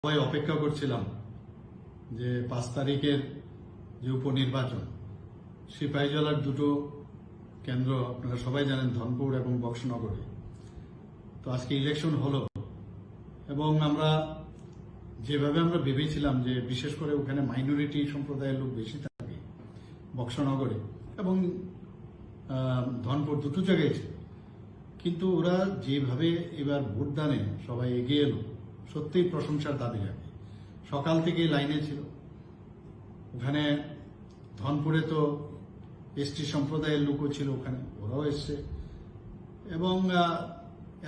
সবাই অপেক্ষা করছিলাম যে 5 তারিখের যে উপনির্বাচন, সিপাহীজলার দুটো কেন্দ্র আপনারা সবাই জানেন, ধনপুর এবং বক্সনগরে। তো আজকে ইলেকশন হলো এবং আমরা যেভাবে ভেবেছিলাম যে বিশেষ করে ওখানে মাইনরিটি সম্প্রদায়ের লোক বেশি থাকে বক্সনগরে এবং ধনপুর, দুটো জায়গায় ছিল, কিন্তু ওরা যেভাবে এবার ভোটদানে সবাই এগিয়ে এলো সত্যিই প্রশংসার দাবি রাখে। সকাল থেকে লাইনে ছিল। ওখানে ধনপুরে তো এসটি সম্প্রদায়ের লোকও ছিল, ওখানে ওরাও এসছে এবং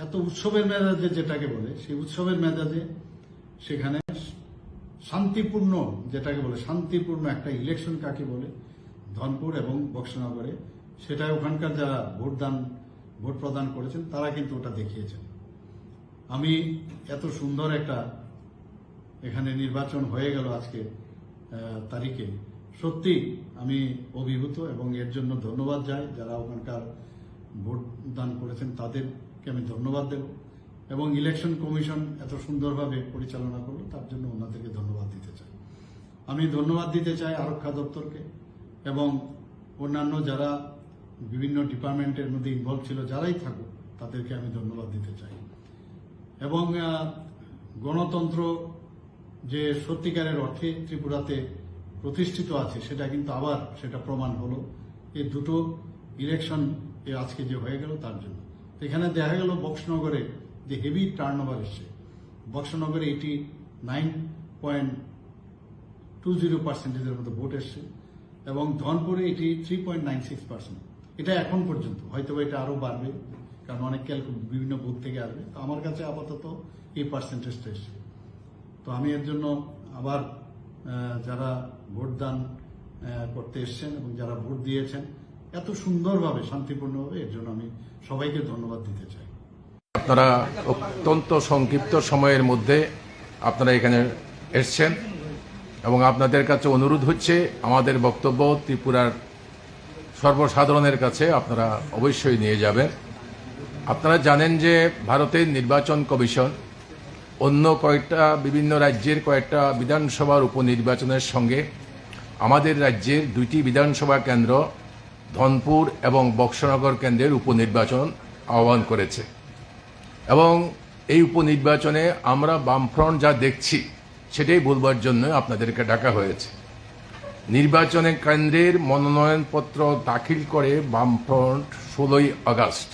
এত উৎসবের মেজাজে, যেটাকে বলে সেই উৎসবের মেজাজে সেখানে শান্তিপূর্ণ, যেটাকে বলে শান্তিপূর্ণ একটা ইলেকশন কাকে বলে ধনপুর এবং বক্সনগরে, সেটা ওখানকার যারা ভোট প্রদান করেছেন তারা কিন্তু ওটা দেখিয়েছেন। আমি এত সুন্দর একটা এখানে নির্বাচন হয়ে গেল আজকে তারিখে, সত্যি আমি অভিভূত এবং এর জন্য ধন্যবাদ যাই যারা ওখানকার ভোট দান করেছেন, তাদেরকে আমি ধন্যবাদ দেব এবং ইলেকশন কমিশন এত সুন্দরভাবে পরিচালনা করলো তার জন্য ওনাদেরকে ধন্যবাদ দিতে চাই। আমি ধন্যবাদ দিতে চাই আরক্ষা দপ্তরকে এবং অন্যান্য যারা বিভিন্ন ডিপার্টমেন্টের মধ্যে ইনভলভ ছিল, যারাই থাকুক তাদেরকে আমি ধন্যবাদ দিতে চাই। এবং গণতন্ত্র যে সত্যিকারের অর্থে ত্রিপুরাতে প্রতিষ্ঠিত আছে সেটা কিন্তু আবার সেটা প্রমাণ হলো এই দুটো ইলেকশন আজকে যে হয়ে গেল তার জন্য। এখানে দেখা গেল বক্সনগরে যে হেভি টার্নওভার এসছে, বক্সনগরে 89.20% মতো ভোট এসছে এবং ধনপুরে 3.96%। এটা এখন পর্যন্ত, হয়তো এটা আরো বাড়বে কারণ অনেক বিভিন্ন বুথ থেকে আসবে। তো আমার কাছে আপাতত এই পার্সেন্টেজটা এসছে। তো আমি এর জন্য আবার যারা ভোটদান করতে এসছেন এবং যারা ভোট দিয়েছেন এত সুন্দরভাবে শান্তিপূর্ণভাবে, এর জন্য আমি সবাইকে ধন্যবাদ দিতে চাই। আপনারা অত্যন্ত সংক্ষিপ্ত সময়ের মধ্যে আপনারা এখানে এসছেন এবং আপনাদের কাছে অনুরোধ হচ্ছে আমাদের বক্তব্য ত্রিপুরার সর্বসাধারণের কাছে আপনারা অবশ্যই নিয়ে যাবেন। আপনারা জানেন যে ভারতের নির্বাচন কমিশন অন্য বিভিন্ন রাজ্যের কয়েকটা বিধানসভার উপনির্বাচনের সঙ্গে আমাদের রাজ্যের 2টি বিধানসভা কেন্দ্র ধনপুর এবং বক্সনগর কেন্দ্রের উপনির্বাচন আহ্বান করেছে এবং এই উপনির্বাচনে আমরা বামফ্রন্ট যা দেখছি সেটাই বলবার জন্য আপনাদেরকে ডাকা হয়েছে। নির্বাচনে কেন্দ্রের মনোনয়নপত্র দাখিল করে বামফ্রন্ট 16ই আগস্ট।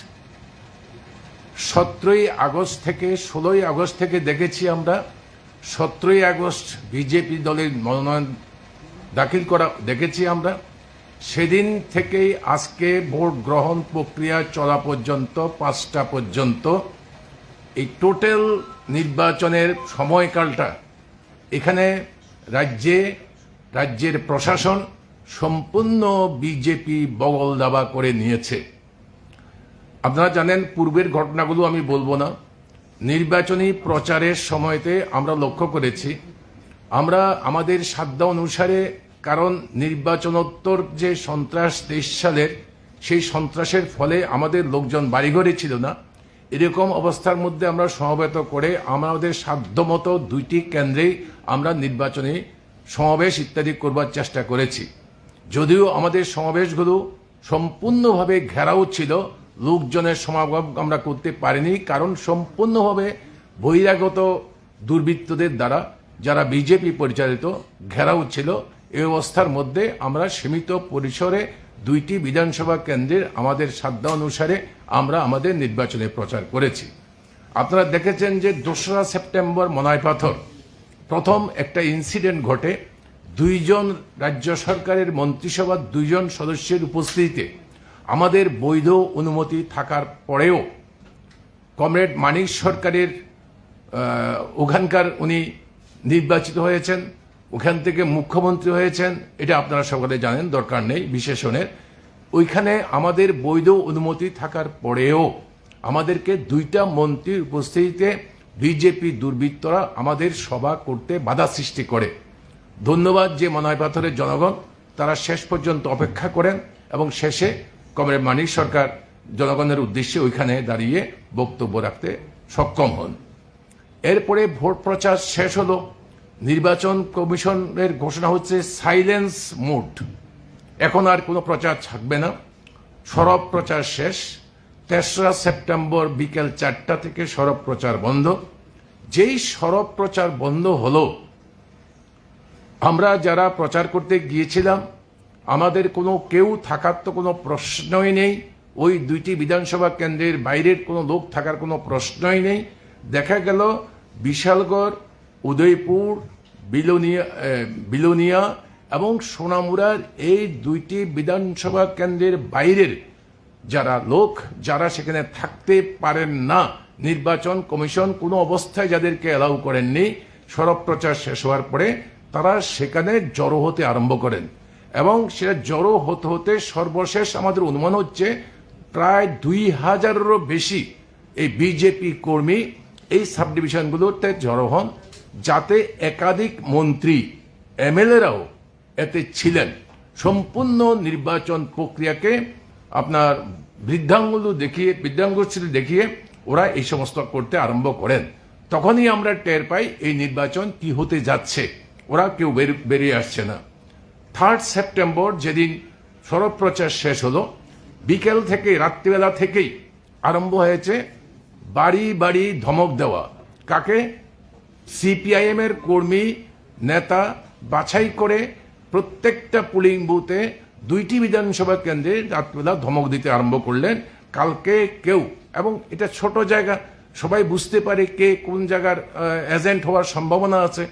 17ই আগস্ট থেকে 16ই আগস্ট থেকে দেখেছি আমরা 17ই আগস্ট বিজেপি দলের মনোনয়ন দাখিল করা দেখেছি আমরা। সেদিন থেকেই আজকে ভোট গ্রহণ প্রক্রিয়া চলা পর্যন্ত 5টা পর্যন্ত এই টোটাল নির্বাচনের সময়কালটা এখানে রাজ্যের প্রশাসন সম্পূর্ণ বিজেপি বগল দাবা করে নিয়েছে। আপনারা জানেন পূর্বের ঘটনাগুলো আমি বলবো না। নির্বাচনী প্রচারের সময়তে আমরা লক্ষ্য করেছি, আমরা আমাদের সাধ্য অনুসারে, কারণ নির্বাচনোত্তর যে সন্ত্রাস 23 সালের, সেই সন্ত্রাসের ফলে আমাদের লোকজন বাড়িঘরে ছিল না, এরকম অবস্থার মধ্যে আমরা সমবেত করে আমাদের সাধ্যমতো 2টি কেন্দ্রেই আমরা নির্বাচনী সমাবেশ ইত্যাদি করবার চেষ্টা করেছি। যদিও আমাদের সমাবেশগুলো সম্পূর্ণভাবে ঘেরাও ছিল, লোকজনের সমাগম আমরা করতে পারিনি, কারণ সম্পূর্ণভাবে বহিরাগত দুর্বৃত্তদের দ্বারা, যারা বিজেপি পরিচালিত, ঘেরাও ছিল। এই অবস্থার মধ্যে আমরা সীমিত পরিসরে 2টি বিধানসভা কেন্দ্রের আমাদের সাধ্য অনুসারে আমরা আমাদের নির্বাচনে প্রচার করেছি। আপনারা দেখেছেন যে 2রা সেপ্টেম্বর মনাইপাথর প্রথম একটা ইনসিডেন্ট ঘটে। 2 জন রাজ্য সরকারের মন্ত্রিসভার 2 জন সদস্যের উপস্থিতিতে, আমাদের বৈধ অনুমতি থাকার পরেও, কমরেড মানিক সরকারের ওখানকার উনি নির্বাচিত হয়েছেন, ওখান থেকে মুখ্যমন্ত্রী হয়েছেন, এটা আপনারা সকলে জানেন, দরকার নেই বিশেষণের। ওইখানে আমাদের বৈধ অনুমতি থাকার পরেও আমাদেরকে 2টা মন্ত্রীর উপস্থিতিতে বিজেপি দুর্বৃত্তরা আমাদের সভা করতে বাধা সৃষ্টি করে। ধন্যবাদ যে মনাইপাথরের জনগণ, তারা শেষ পর্যন্ত অপেক্ষা করেন এবং শেষে কমরেড মানিক সরকার জনগণের উদ্দেশ্যে ওইখানে দাঁড়িয়ে বক্তব্য রাখতে সক্ষম হন। এরপরে ভোট প্রচার শেষ হলো, নির্বাচন কমিশনের ঘোষণা হচ্ছে সাইলেন্স মোড, এখন আর কোনো প্রচার থাকবে না, সরব প্রচার শেষ। 3রা সেপ্টেম্বর বিকেল 4টা থেকে সরব প্রচার বন্ধ। যেই সরব প্রচার বন্ধ হলো, আমরা যারা প্রচার করতে গিয়েছিলাম আমাদের কোনো কেউ থাকার তো কোনো প্রশ্নই নেই, ওই 2টি বিধানসভা কেন্দ্রের বাইরের কোনো লোক থাকার কোনো প্রশ্নই নেই। দেখা গেল বিশালগড়, উদয়পুর, বিলোনিয়া এবং সোনামুড়ার এই 2টি বিধানসভা কেন্দ্রের বাইরের যারা লোক, যারা সেখানে থাকতে পারেন না, নির্বাচন কমিশন কোনো অবস্থায় যাদেরকে অ্যালাউ করেননি, সরব প্রচার শেষ হওয়ার পরে তারা সেখানে জড়ো হতে আরম্ভ করেন এবং সেটা জড়ো হতে হতে সর্বশেষ আমাদের অনুমান হচ্ছে প্রায় 2000-এরও বেশি এই বিজেপি কর্মী এই সাব ডিভিশনগুলোতে জড়ো হন, যাতে একাধিক মন্ত্রী এমএলএরাও এতে ছিলেন। সম্পূর্ণ নির্বাচন প্রক্রিয়াকে আপনার বৃদ্ধাঙ্গুল দেখিয়ে ওরা এই সমস্ত করতে আরম্ভ করেন। তখনই আমরা টের পাই এই নির্বাচন কি হতে যাচ্ছে, ওরা কেউ বেরিয়ে আসছে না। 3rd সেপ্টেম্বর যেদিন সরব প্রচার শেষ হলো, বিকেল থেকে রাত্রিবেলা থেকেই আরম্ভ হয়েছে বাড়ি বাড়ি ধমক দেওয়া। কাকে? সিপিআইএম এর কর্মী নেতা বাছাই করে প্রত্যেকটা পোলিং বুথে 2টি বিধানসভা কেন্দ্রে রাত্রিবেলা ধমক দিতে আরম্ভ করলেন। কালকে কেউ, এবং এটা ছোট জায়গা, সবাই বুঝতে পারে কে কোন জায়গার এজেন্ট হওয়ার সম্ভাবনা আছে,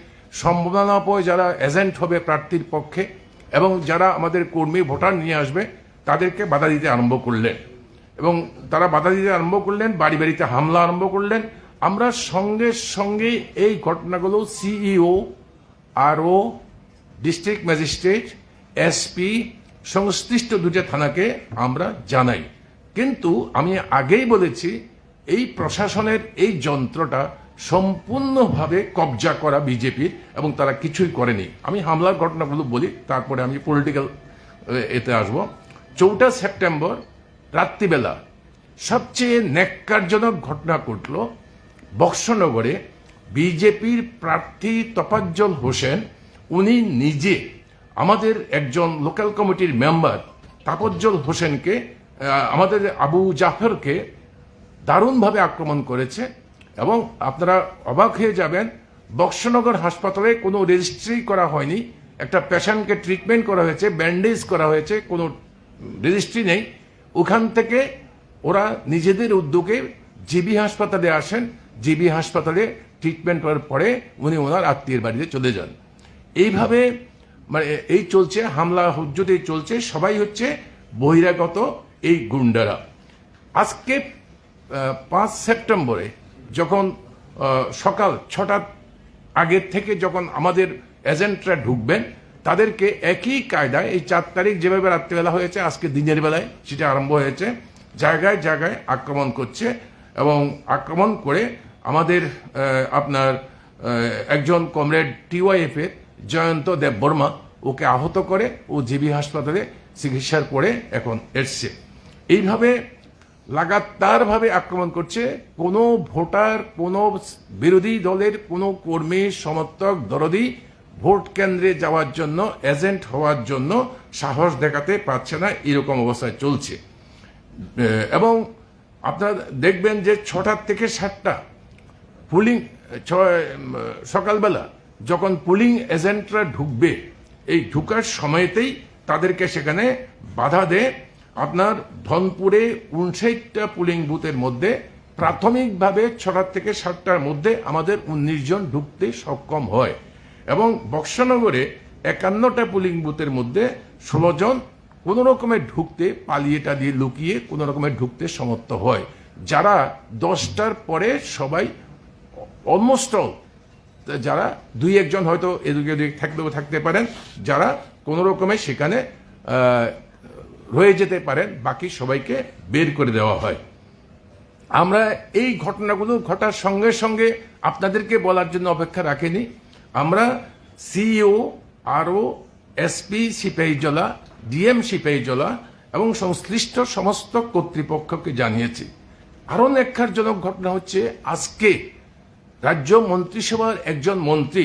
সম্ভাবনা পয় যারা এজেন্ট হবে প্রার্থীর পক্ষে এবং যারা আমাদের কর্মী ভোটার নিয়ে আসবে তাদেরকে বাধা দিতে আরম্ভ করলেন এবং তারা বাধা দিতে আরম্ভ করলেন, বাড়ি বাড়িতে হামলা আরম্ভ করলেন। আমরা সঙ্গে সঙ্গে এই ঘটনাগুলো সিইও, আরও, ডিস্ট্রিক্ট ম্যাজিস্ট্রেট, এসপি, সংশ্লিষ্ট 2টা থানাকে আমরা জানাই। কিন্তু আমি আগেই বলেছি এই প্রশাসনের এই যন্ত্রটা সম্পূর্ণভাবে কবজা করা বিজেপির এবং তারা কিছুই করেনি। আমি হামলার ঘটনাগুলো বলি, তারপরে আমি পলিটিক্যাল এতে আসব। 4টা সেপ্টেম্বর রাত্রিবেলা সবচেয়ে ন্যাক্কারজনক ঘটনা ঘটল বক্সনগরে। বিজেপির প্রার্থী তোফাজ্জল হোসেন, উনি নিজে আমাদের একজন লোকাল কমিটির মেম্বার তাপজ্জল হোসেনকে, আমাদের আবু জাফরকে দারুণভাবে আক্রমণ করেছে। এবং আপনারা অবাক হয়ে যাবেন, বক্সনগর হাসপাতালে কোনো রেজিস্ট্রি করা হয়নি, একটা পেশেন্টকে ট্রিটমেন্ট করা হয়েছে, ব্যান্ডেজ করা হয়েছে, কোনো রেজিস্ট্রি নেই। ওখান থেকে ওরা নিজেদের উদ্যোগে জিবি হাসপাতালে আসেন, জিবি হাসপাতালে ট্রিটমেন্ট করার পরে উনি ওনার আত্মীয়ের বাড়িতে চলে যান। এইভাবে মানে এই চলছে, হামলা হুজ্জতে চলছে, সবাই হচ্ছে বহিরাগত এই গুন্ডারা। আজকে 5 সেপ্টেম্বরে যখন সকাল 6টার আগের থেকে যখন আমাদের এজেন্টরা ঢুকবেন, তাদেরকে একই কায়দায় এই 4 তারিখ যেভাবে রাত্রিবেলা হয়েছে আজকে দিনের বেলায় সেটা আরম্ভ হয়েছে, জায়গায় জায়গায় আক্রমণ করছে এবং আক্রমণ করে আমাদের আপনার একজন কমরেড টিওয়াইএফ এর জয়ন্ত দেববর্মা, ওকে আহত করে ও জিবি হাসপাতালে চিকিৎসার পরে এখন এসছে। এইভাবে লাগাতারভাবে আক্রমণ করছে। কোনো ভোটার, কোনো বিরোধী দলের কোনো কর্মী, সমর্থক, দরদি ভোট কেন্দ্রে যাওয়ার জন্য, এজেন্ট হওয়ার জন্য সাহস দেখাতে পারছে না, এরকম অবস্থায় চলছে। এবং আপনারা দেখবেন যে 6টা থেকে 7টা পুলিং, সকালবেলা যখন পুলিং এজেন্টরা ঢুকবে, এই ঢুকার সময়তেই তাদেরকে সেখানে বাধা দেয়। আপনার ধনপুরে 59টা পুলিং বুথের মধ্যে প্রাথমিকভাবে 6টা থেকে 7টার মধ্যে আমাদের 19 জন ঢুকতে সক্ষম হয় এবং বক্সনগরে 51টা পুলিং বুথের মধ্যে 16 জন কোনো রকমে ঢুকতে, পালিয়েটা দিয়ে লুকিয়ে কোনো রকমে ঢুকতে সমর্থ হয়। যারা 10টার পরে সবাই অলমোস্ট অল, যারা 2-1 জন হয়তো এদিকে থাকতে পারেন, যারা কোনো রকমে সেখানে রয়ে যেতে পারেন, বাকি সবাইকে বের করে দেওয়া হয়। আমরা এই ঘটনাগুলো ঘটার সঙ্গে সঙ্গে আপনাদেরকে বলার জন্য অপেক্ষা রাখিনি। আমরা সিইও, আরও, এসপি সিপাহীজলা, ডিএম সিপাহীজলা এবং সংশ্লিষ্ট সমস্ত কর্তৃপক্ষকে জানিয়েছি। আরও ন্যাক্কারজনক ঘটনা হচ্ছে আজকে রাজ্য মন্ত্রিসভার একজন মন্ত্রী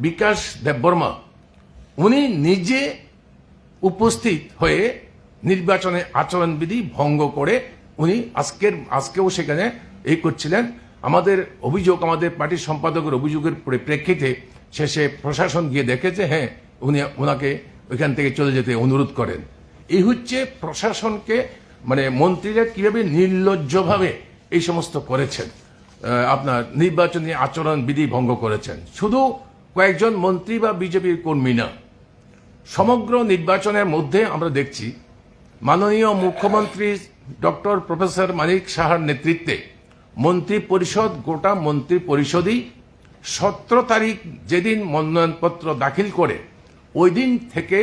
বিকাশ দেববর্মা উনি নিজে উপস্থিত হয়ে নির্বাচনে আচরণবিধি ভঙ্গ করে উনি আজকেও সেখানে এই করছিলেন। আমাদের অভিযোগ, আমাদের পার্টির সম্পাদকের অভিযোগের প্রেক্ষিতে শেষে প্রশাসন গিয়ে দেখেছে, হ্যাঁ উনি ওনাকে ওইখান থেকে চলে যেতে অনুরোধ করেন। এই হচ্ছে প্রশাসনকে, মানে মন্ত্রীরা কিভাবে নির্লজ্জভাবে এই সমস্ত করেছেন, আপনার নির্বাচনী আচরণ বিধি ভঙ্গ করেছেন। শুধু কয়েকজন মন্ত্রী বা বিজেপির কর্মী না, সমগ্র নির্বাচনের মধ্যে আমরা দেখছি মাননীয় মুখ্যমন্ত্রী ডক্টর প্রফেসর মানিক সাহার নেতৃত্বে মন্ত্রী পরিষদ, গোটা মন্ত্রী পরিষদই 17 তারিখ যেদিন মনোনয়নপত্র দাখিল করে ওই দিন থেকে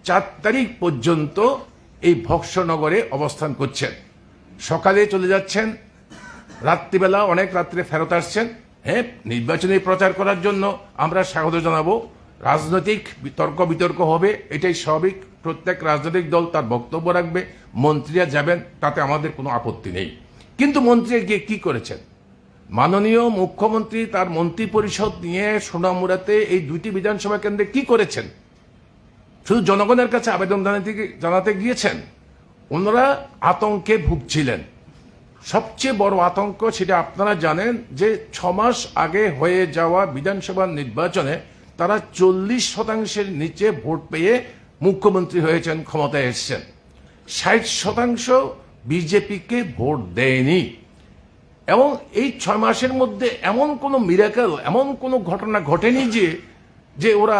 4 তারিখ পর্যন্ত এই বক্সনগরে অবস্থান করছেন। সকালে চলে যাচ্ছেন, রাত্রিবেলা অনেক রাত্রে ফেরত আসছেন। হ্যাঁ, নির্বাচনী প্রচার করার জন্য আমরা স্বাগত জানাবো। রাজনৈতিক তর্ক বিতর্ক হবে, এটাই স্বাভাবিক। প্রত্যেক রাজনৈতিক দল তার বক্তব্য রাখবে, মন্ত্রীরা যাবেন, তাতে আমাদের কোনো আপত্তি নেই। কিন্তু মন্ত্রীরা গিয়ে কি করেছেন? মাননীয় মুখ্যমন্ত্রী তার মন্ত্রী পরিষদ নিয়ে সোনামুড়াতে এই 2টি বিধানসভা কেন্দ্রে কি করেছেন? শুধু জনগণের কাছে আবেদন জানাতে গিয়েছেন। ওনারা আতঙ্কে ভুগছিলেন। সবচেয়ে বড় আতঙ্ক সেটা আপনারা জানেন যে 6 মাস আগে হয়ে যাওয়া বিধানসভা নির্বাচনে তারা 40% নিচে ভোট পেয়ে মুখ্যমন্ত্রী হয়েছেন, ক্ষমতায় এসছেন। 60% বিজেপিকে ভোট দেয়নি। এবং এই 6 মাসের মধ্যে এমন কোনো মিরাকেল, এমন কোনো ঘটনা ঘটেনি যে ওরা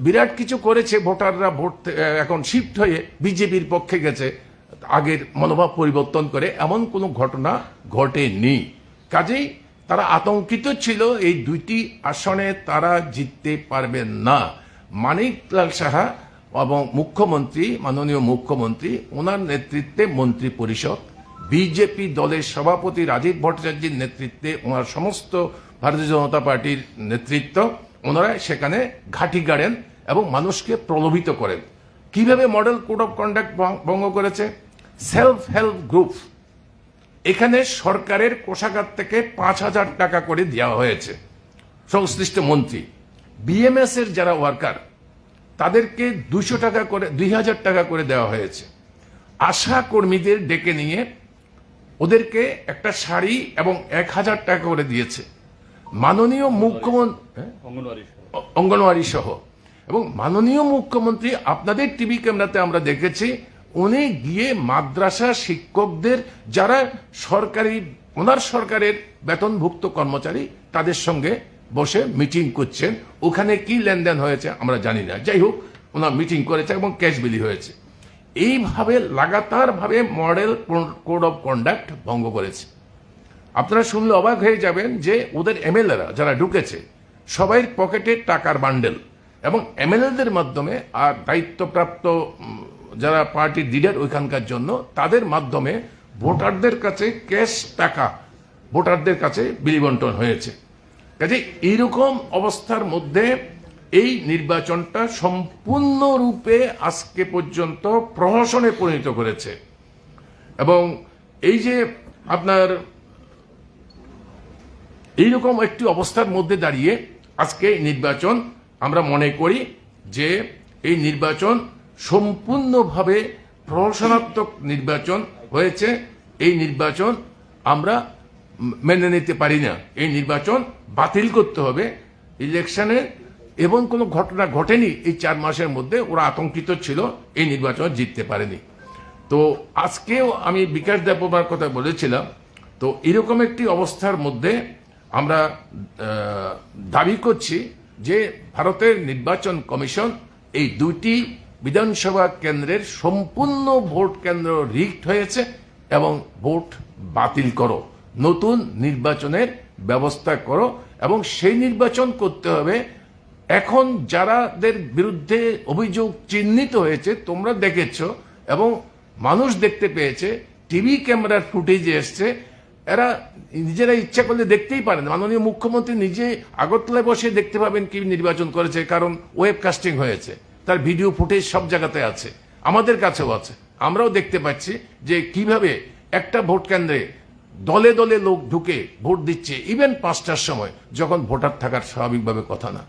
বিরাট কিছু করেছে, ভোটাররা ভোট এখন শিফট হয়ে বিজেপির পক্ষে গেছে আগের মনোভাব পরিবর্তন করে, এমন কোনো ঘটনা ঘটেনি। কাজেই তারা আতঙ্কিত ছিল এই 2টি আসনে তারা জিততে পারবেন না। মানিকলাল সাহা এবং মুখ্যমন্ত্রী, মাননীয় মুখ্যমন্ত্রী, ওনার নেতৃত্বে মন্ত্রী পরিষদ, বিজেপি দলের সভাপতি রাজীব ভট্টাচার্যের নেতৃত্বে ওনার সমস্ত ভারতীয় জনতা পার্টির নেতৃত্ব, ওনারা সেখানে ঘাঁটি গাড়েন এবং মানুষকে প্রলোভিত করেন। কিভাবে মডেল কোড অফ কন্ডাক্ট ভঙ্গ করেছে? সেলফ হেল্প গ্রুপ, এখানে সরকারের কোষাগার থেকে 5,000 টাকা করে দেওয়া হয়েছে সংশ্লিষ্ট মন্ত্রী। বিএমএস এর যারা ওয়ার্কার তাদেরকে 200 টাকা করে, 2,000 টাকা করে দেওয়া হয়েছে। আশা কর্মীদের ডেকে নিয়ে ওদেরকে একটা শাড়ি এবং 1,000 টাকা করে দিয়েছে। মাননীয় মুখ্যমন্ত্রী, অঙ্গনওয়াড়ি সহ, এবং মাননীয় মুখ্যমন্ত্রী আপনাদের টিভি ক্যামেরাতে আমরা দেখেছি উনি গিয়ে মাদ্রাসা শিক্ষকদের যারা সরকারি, ওনার সরকারের বেতনভুক্ত কর্মচারী, তাদের সঙ্গে বসে মিটিং করছেন। ওখানে কি লেনদেন হয়েছে আমরা জানি না, যাই হোক ওনার মিটিং করেছে এবং ক্যাশ বিলি হয়েছে। এইভাবে লাগাতার ভাবে মডেল কোড অফ কন্ডাক্ট ভঙ্গ করেছে। আপনারা শুনলে অবাক হয়ে যাবেন যে ওদের এমএলএরা যারা ঢুকেছে সবাই পকেটে টাকার বান্ডেল, এবং এমএলএদের মাধ্যমে আর দায়িত্বপ্রাপ্ত যারা পার্টির লিডার ওইখানকার জন্য, তাদের মাধ্যমে ভোটারদের কাছে ক্যাশ টাকা ভোটারদের কাছে বিলি বন্টন হয়েছে। কাজে এইরকম অবস্থার মধ্যে এই নির্বাচনটা সম্পূর্ণরূপে আজকে পর্যন্ত প্রহসনে পরিণত করেছে। এবং এই যে আপনার এইরকম একটি অবস্থার মধ্যে দাঁড়িয়ে আজকে নির্বাচন, আমরা মনে করি যে এই নির্বাচন সম্পূর্ণভাবে প্রহসনাত্মক নির্বাচন হয়েছে। এই নির্বাচন আমরা মেনে নিতে পারি না। এই নির্বাচন বাতিল করতে হবে। ইলেকশনে এমন কোনো ঘটনা ঘটেনি এই 4 মাসের মধ্যে, ওরা আতঙ্কিত ছিল, এই নির্বাচন জিততে পারেনি। তো আজকেও আমি বিকাশ দেববর্মার কথা বলেছিলাম। তো এরকম একটি অবস্থার মধ্যে আমরা দাবি করছি যে ভারতের নির্বাচন কমিশন এই 2টি বিধানসভা কেন্দ্রের সম্পূর্ণ ভোট কেন্দ্র রিগড হয়েছে এবং ভোট বাতিল করো, নতুন নির্বাচনের ব্যবস্থা করো। এবং সেই নির্বাচন করতে হবে। এখন যারাদের বিরুদ্ধে অভিযোগ চিহ্নিত হয়েছে তোমরা দেখেছ এবং মানুষ দেখতে পেয়েছে, টিভি ক্যামেরার ফুটেজে এসছে, এরা নিজেরা ইচ্ছা করলে দেখতেই পারেন। মাননীয় মুখ্যমন্ত্রী নিজে আগরতলায় বসে দেখতে পাবেন কি নির্বাচন করেছে, কারণ ওয়েবকাস্টিং হয়েছে, তার ভিডিও ফুটেজ সব জায়গাতে আছে, আমাদের কাছেও আছে। আমরাও দেখতে পাচ্ছি যে কিভাবে একটা ভোট কেন্দ্রে দলে দলে লোক ঢুকে ভোট দিচ্ছে, ইভেন 5টার সময়, যখন ভোটার থাকার স্বাভাবিকভাবে কথা না।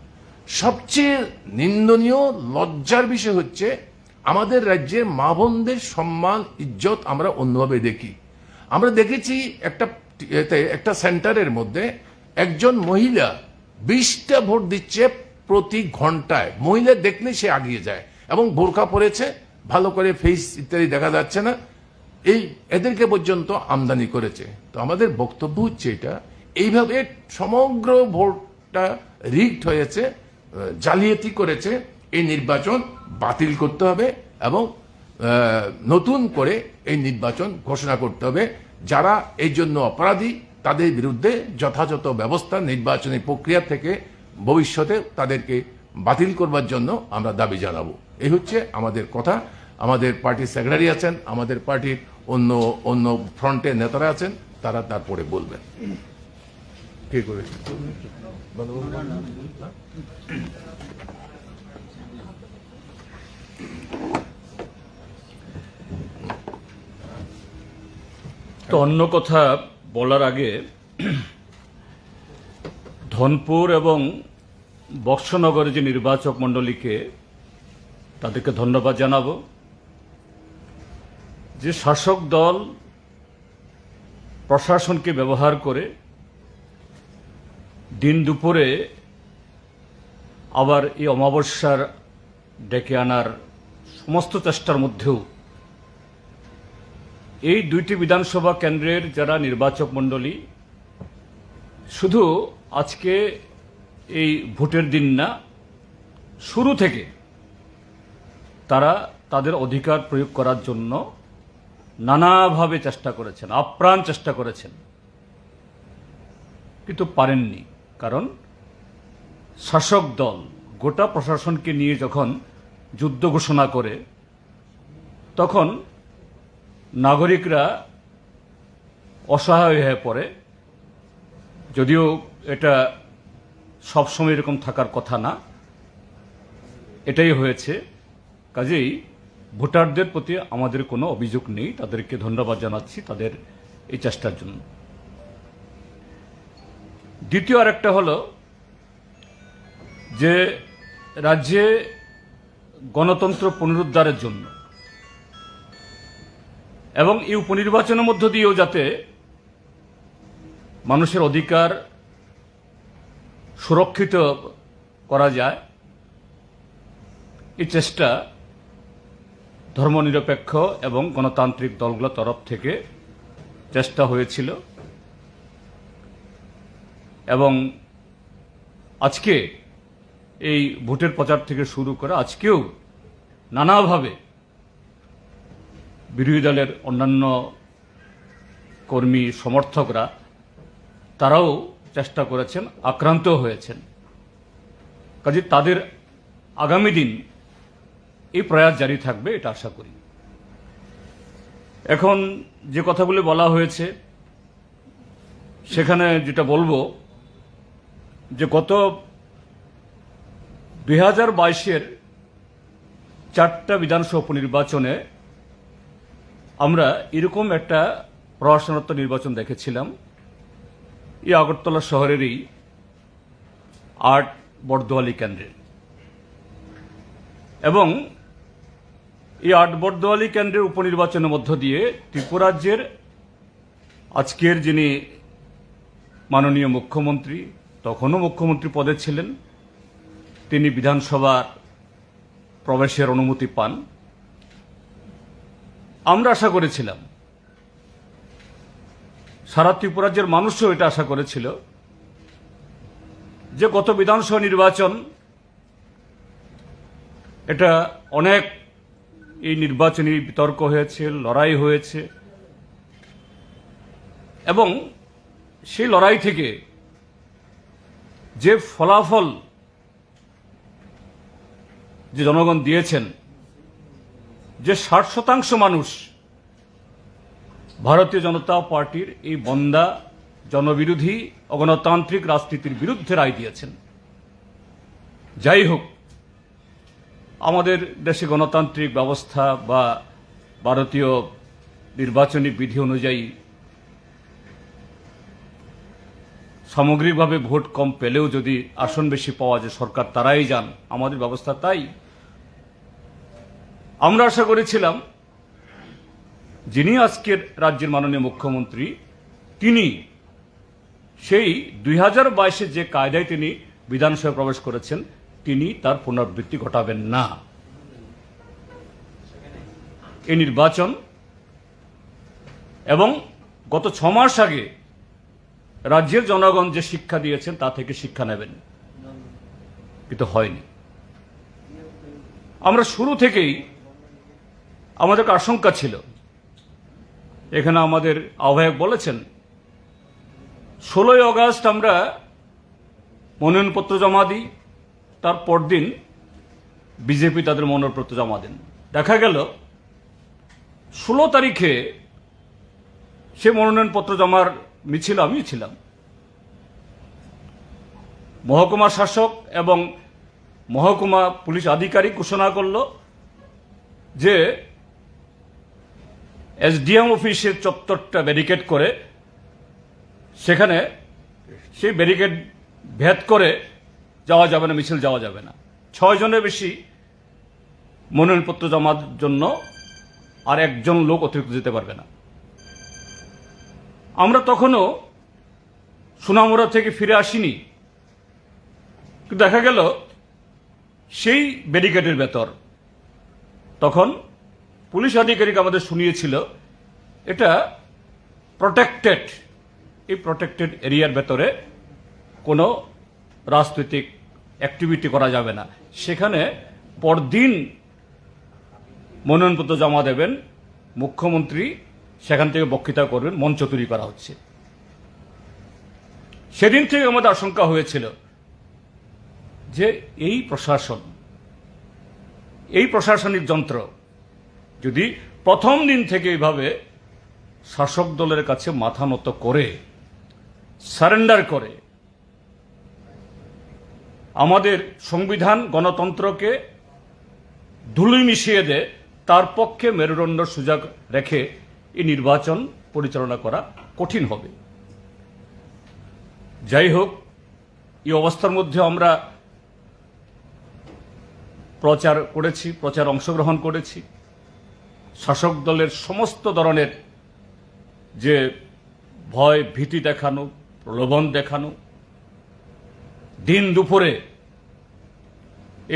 সবচেয়ে নিন্দনীয় লজ্জার বিষয় হচ্ছে আমাদের রাজ্যের মা বোনদের সম্মান ইজ্জত আমরা অন্যভাবে দেখি। আমরা দেখেছি একটা সেন্টারের মধ্যে একজন মহিলা 20টা ভোট দিচ্ছে প্রতি ঘন্টায়। মহিলা দেখলে সে আগিয়ে যায় এবং বোরকা পরেছে, ভালো করে ফেস ইত্যাদি দেখা যাচ্ছে না, এদেরকে পর্যন্ত আমদানি করেছে। তো আমাদের বক্তব্য হচ্ছে এটা, এইভাবে সমগ্র ভোটটা রিগড হয়েছে, জালিয়াতি করেছে। এই নির্বাচন বাতিল করতে হবে এবং নতুন করে এই নির্বাচন ঘোষণা করতে হবে। যারা এই জন্য অপরাধী তাদের বিরুদ্ধে যথাযথ ব্যবস্থা নির্বাচনী প্রক্রিয়া থেকে ভবিষ্যতে তাদেরকে বাতিল করবার জন্য আমরা দাবি জানাবো। এই হচ্ছে আমাদের কথা। আমাদের পার্টির সেক্রেটারি আছেন, আমাদের পার্টির অন্য অন্য ফ্রন্টের নেতারা আছেন, তারা তারপরে বলবেন। কে করে তো অন্য কথা বলার আগে ধনপুর এবং বক্সনগরের যে নির্বাচক মণ্ডলীকে তাদেরকে ধন্যবাদ জানাবো, যে শাসক দল প্রশাসনকে ব্যবহার করে দিন দুপুরে আবার এই অমাবস্যার ডেকে আনার সমস্ত চেষ্টার মধ্যেও এই 2টি বিধানসভা কেন্দ্রের যারা নির্বাচক মণ্ডলী শুধু আজকে এই ভোটের দিন না, শুরু থেকে তারা তাদের অধিকার প্রয়োগ করার জন্য নানাভাবে চেষ্টা করেছেন, আপ্রাণ চেষ্টা করেছেন, কিন্তু পারেননি। কারণ শাসক দল গোটা প্রশাসনকে নিয়ে যখন যুদ্ধ ঘোষণা করে, তখন নাগরিকরা অসহায় হয়ে পড়ে। যদিও এটা সবসময় এরকম থাকার কথা না, এটাই হয়েছে। কাজেই ভোটারদের প্রতি আমাদের কোনো অভিযোগ নেই, তাদেরকে ধন্যবাদ জানাচ্ছি তাদের এই চেষ্টার জন্য। দ্বিতীয় আরেকটা হলো যে রাজ্যে গণতন্ত্র পুনরুদ্ধারের জন্য এবং এই উপনির্বাচনের মধ্য দিয়েও যাতে মানুষের অধিকার সুরক্ষিত করা যায়, এই চেষ্টা ধর্মনিরপেক্ষ এবং গণতান্ত্রিক দলগুলোর তরফ থেকে চেষ্টা হয়েছিল। এবং আজকে এই ভোটের প্রচার থেকে শুরু করে আজকেও নানাভাবে বিরোধী দলের অন্যান্য কর্মী সমর্থকরা তারাও চেষ্টা করেছেন, আক্রান্ত হয়েছেন। কাজে তাদের আগামী দিন এই প্রয়াস জারি থাকবে, এটা আশা করি। এখন যে কথাগুলি বলা হয়েছে সেখানে যেটা বলবো যে গত 2022-এর 4টা বিধানসভা উপনির্বাচনে আমরা এরকম একটা প্রশাসনত্ব নির্বাচন দেখেছিলাম। এই আগরতলা শহরেরই 8 বর্দোয়ালি কেন্দ্রে, এবং এই 8 বর্দোয়ালি কেন্দ্রের উপনির্বাচনের মধ্য দিয়ে ত্রিপুরা রাজ্যের আজকের যিনি মাননীয় মুখ্যমন্ত্রী, তখনও মুখ্যমন্ত্রী পদে ছিলেন, তিনি বিধানসভার প্রবেশের অনুমতি পান। আমরা আশা করেছিলাম, সারা ত্রিপুরা রাজ্যের মানুষও এটা আশা করেছিল যে গত বিধানসভা নির্বাচন এটা অনেক এই নির্বাচনী বিতর্ক হয়েছে, লড়াই হয়েছে, এবং সেই লড়াই থেকে যে ফলাফল যে জনগণ দিয়েছেন, যে 60% মানুষ ভারতীয় জনতা পার্টির এই বন্দা জনবিরোধী অগণতান্ত্রিক রাজনীতির বিরুদ্ধে রায় দিয়েছেন। যাই হোক, আমাদের দেশে গণতান্ত্রিক ব্যবস্থা বা ভারতীয় নির্বাচনী বিধি অনুযায়ী সামগ্রিকভাবে ভোট কম পেলেও যদি আসন বেশি পাওয়া যায়, সরকার তারাই যান, আমাদের ব্যবস্থা তাই। আমরা আশা করেছিলাম যিনি আজকের রাজ্যের মাননীয় মুখ্যমন্ত্রী, তিনি সেই 2022-এ যে কায়দায় তিনি বিধানসভায় প্রবেশ করেছেন, তিনি তার পুনরাবৃত্তি ঘটাবেন না। এই নির্বাচন এবং গত 6 মাস আগে রাজ্যের জনগণ যে শিক্ষা দিয়েছেন তা থেকে শিক্ষা নেবেন, কিন্তু হয়নি। আমরা শুরু থেকেই আমাদের আশঙ্কা ছিল, এখানে আমাদের আহ্বায়ক বলেছেন 16ই আগস্ট আমরা মনোনয়নপত্র জমা দিই, তার পরদিন বিজেপি তাদের মনোনয়নপত্র জমা দেন। দেখা গেল 16 তারিখে সে মনোনয়নপত্র জমার মিছিল আমিও ছিলাম। মহকুমা শাসক এবং মহকুমা পুলিশ আধিকারিক ঘোষণা করল যে এসডিএম অফিসের চত্বরটা ব্যারিকেড করে, সেখানে সেই ব্যারিকেড ভেদ করে যাওয়া যাবে না, মিছিল যাওয়া যাবে না। 6 জনের বেশি মনোনয়নপত্র জমার জন্য আর একজন লোক অতিরিক্ত যেতে পারবে না। আমরা তখনও সোনামুড়া থেকে ফিরে আসিনি, কিন্তু দেখা গেল সেই ব্যারিকেডের ভেতর তখন পুলিশ আধিকারিক আমাদের শুনিয়েছিল এটা প্রটেক্টেড, এই প্রটেক্টেড এরিয়ার ভেতরে কোনো রাজনৈতিক অ্যাক্টিভিটি করা যাবে না। সেখানে পরদিন মনোনয়নপত্র জমা দেবেন মুখ্যমন্ত্রী, সেখান থেকে বক্তৃতা করবেন, মঞ্চ তৈরি করা হচ্ছে। সেদিন থেকে আমাদের আশঙ্কা হয়েছিল যে এই প্রশাসন, এই প্রশাসনিক যন্ত্র যদি প্রথম দিন থেকে এইভাবে শাসক দলের কাছে মাথা নত করে, সারেন্ডার করে, আমাদের সংবিধান গণতন্ত্রকে ধুলোয় মিশিয়ে দেয়, তার পক্ষে মেরুদণ্ড সুযোগ রেখে এই নির্বাচন পরিচালনা করা কঠিন হবে। যাই হোক, এই অবস্থার মধ্যে আমরা প্রচার করেছি, প্রচার অংশগ্রহণ করেছি। শাসক দলের সমস্ত ধরনের যে ভয় ভীতি দেখানো, প্রলোভন দেখানো, দিন দুপুরে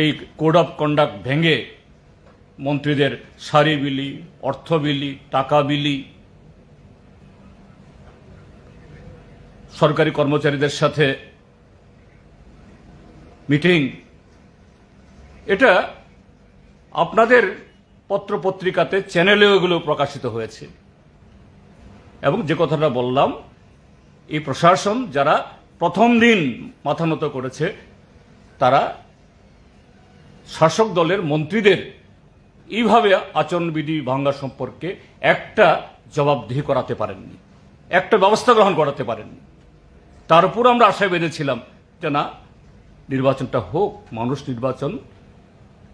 এই কোড অফ কন্ডাক্ট ভেঙে মন্ত্রীদের সারি বিলি, অর্থ বিলি, টাকা বিলি, সরকারি কর্মচারীদের সাথে মিটিং, এটা আপনাদের পত্রপত্রিকাতে, চ্যানেলেও এগুলো প্রকাশিত হয়েছে। এবং যে কথাটা বললাম, এই প্রশাসন যারা প্রথম দিন মাথা নত করেছে, তারা শাসক দলের মন্ত্রীদের এইভাবে আচরণবিধি ভাঙা সম্পর্কে একটা জবাবদিহি করাতে পারেননি, একটা ব্যবস্থা গ্রহণ করাতে পারেননি। তার উপর আমরা আশায় বেঁধেছিলাম যে না, নির্বাচনটা হোক, মানুষ নির্বাচন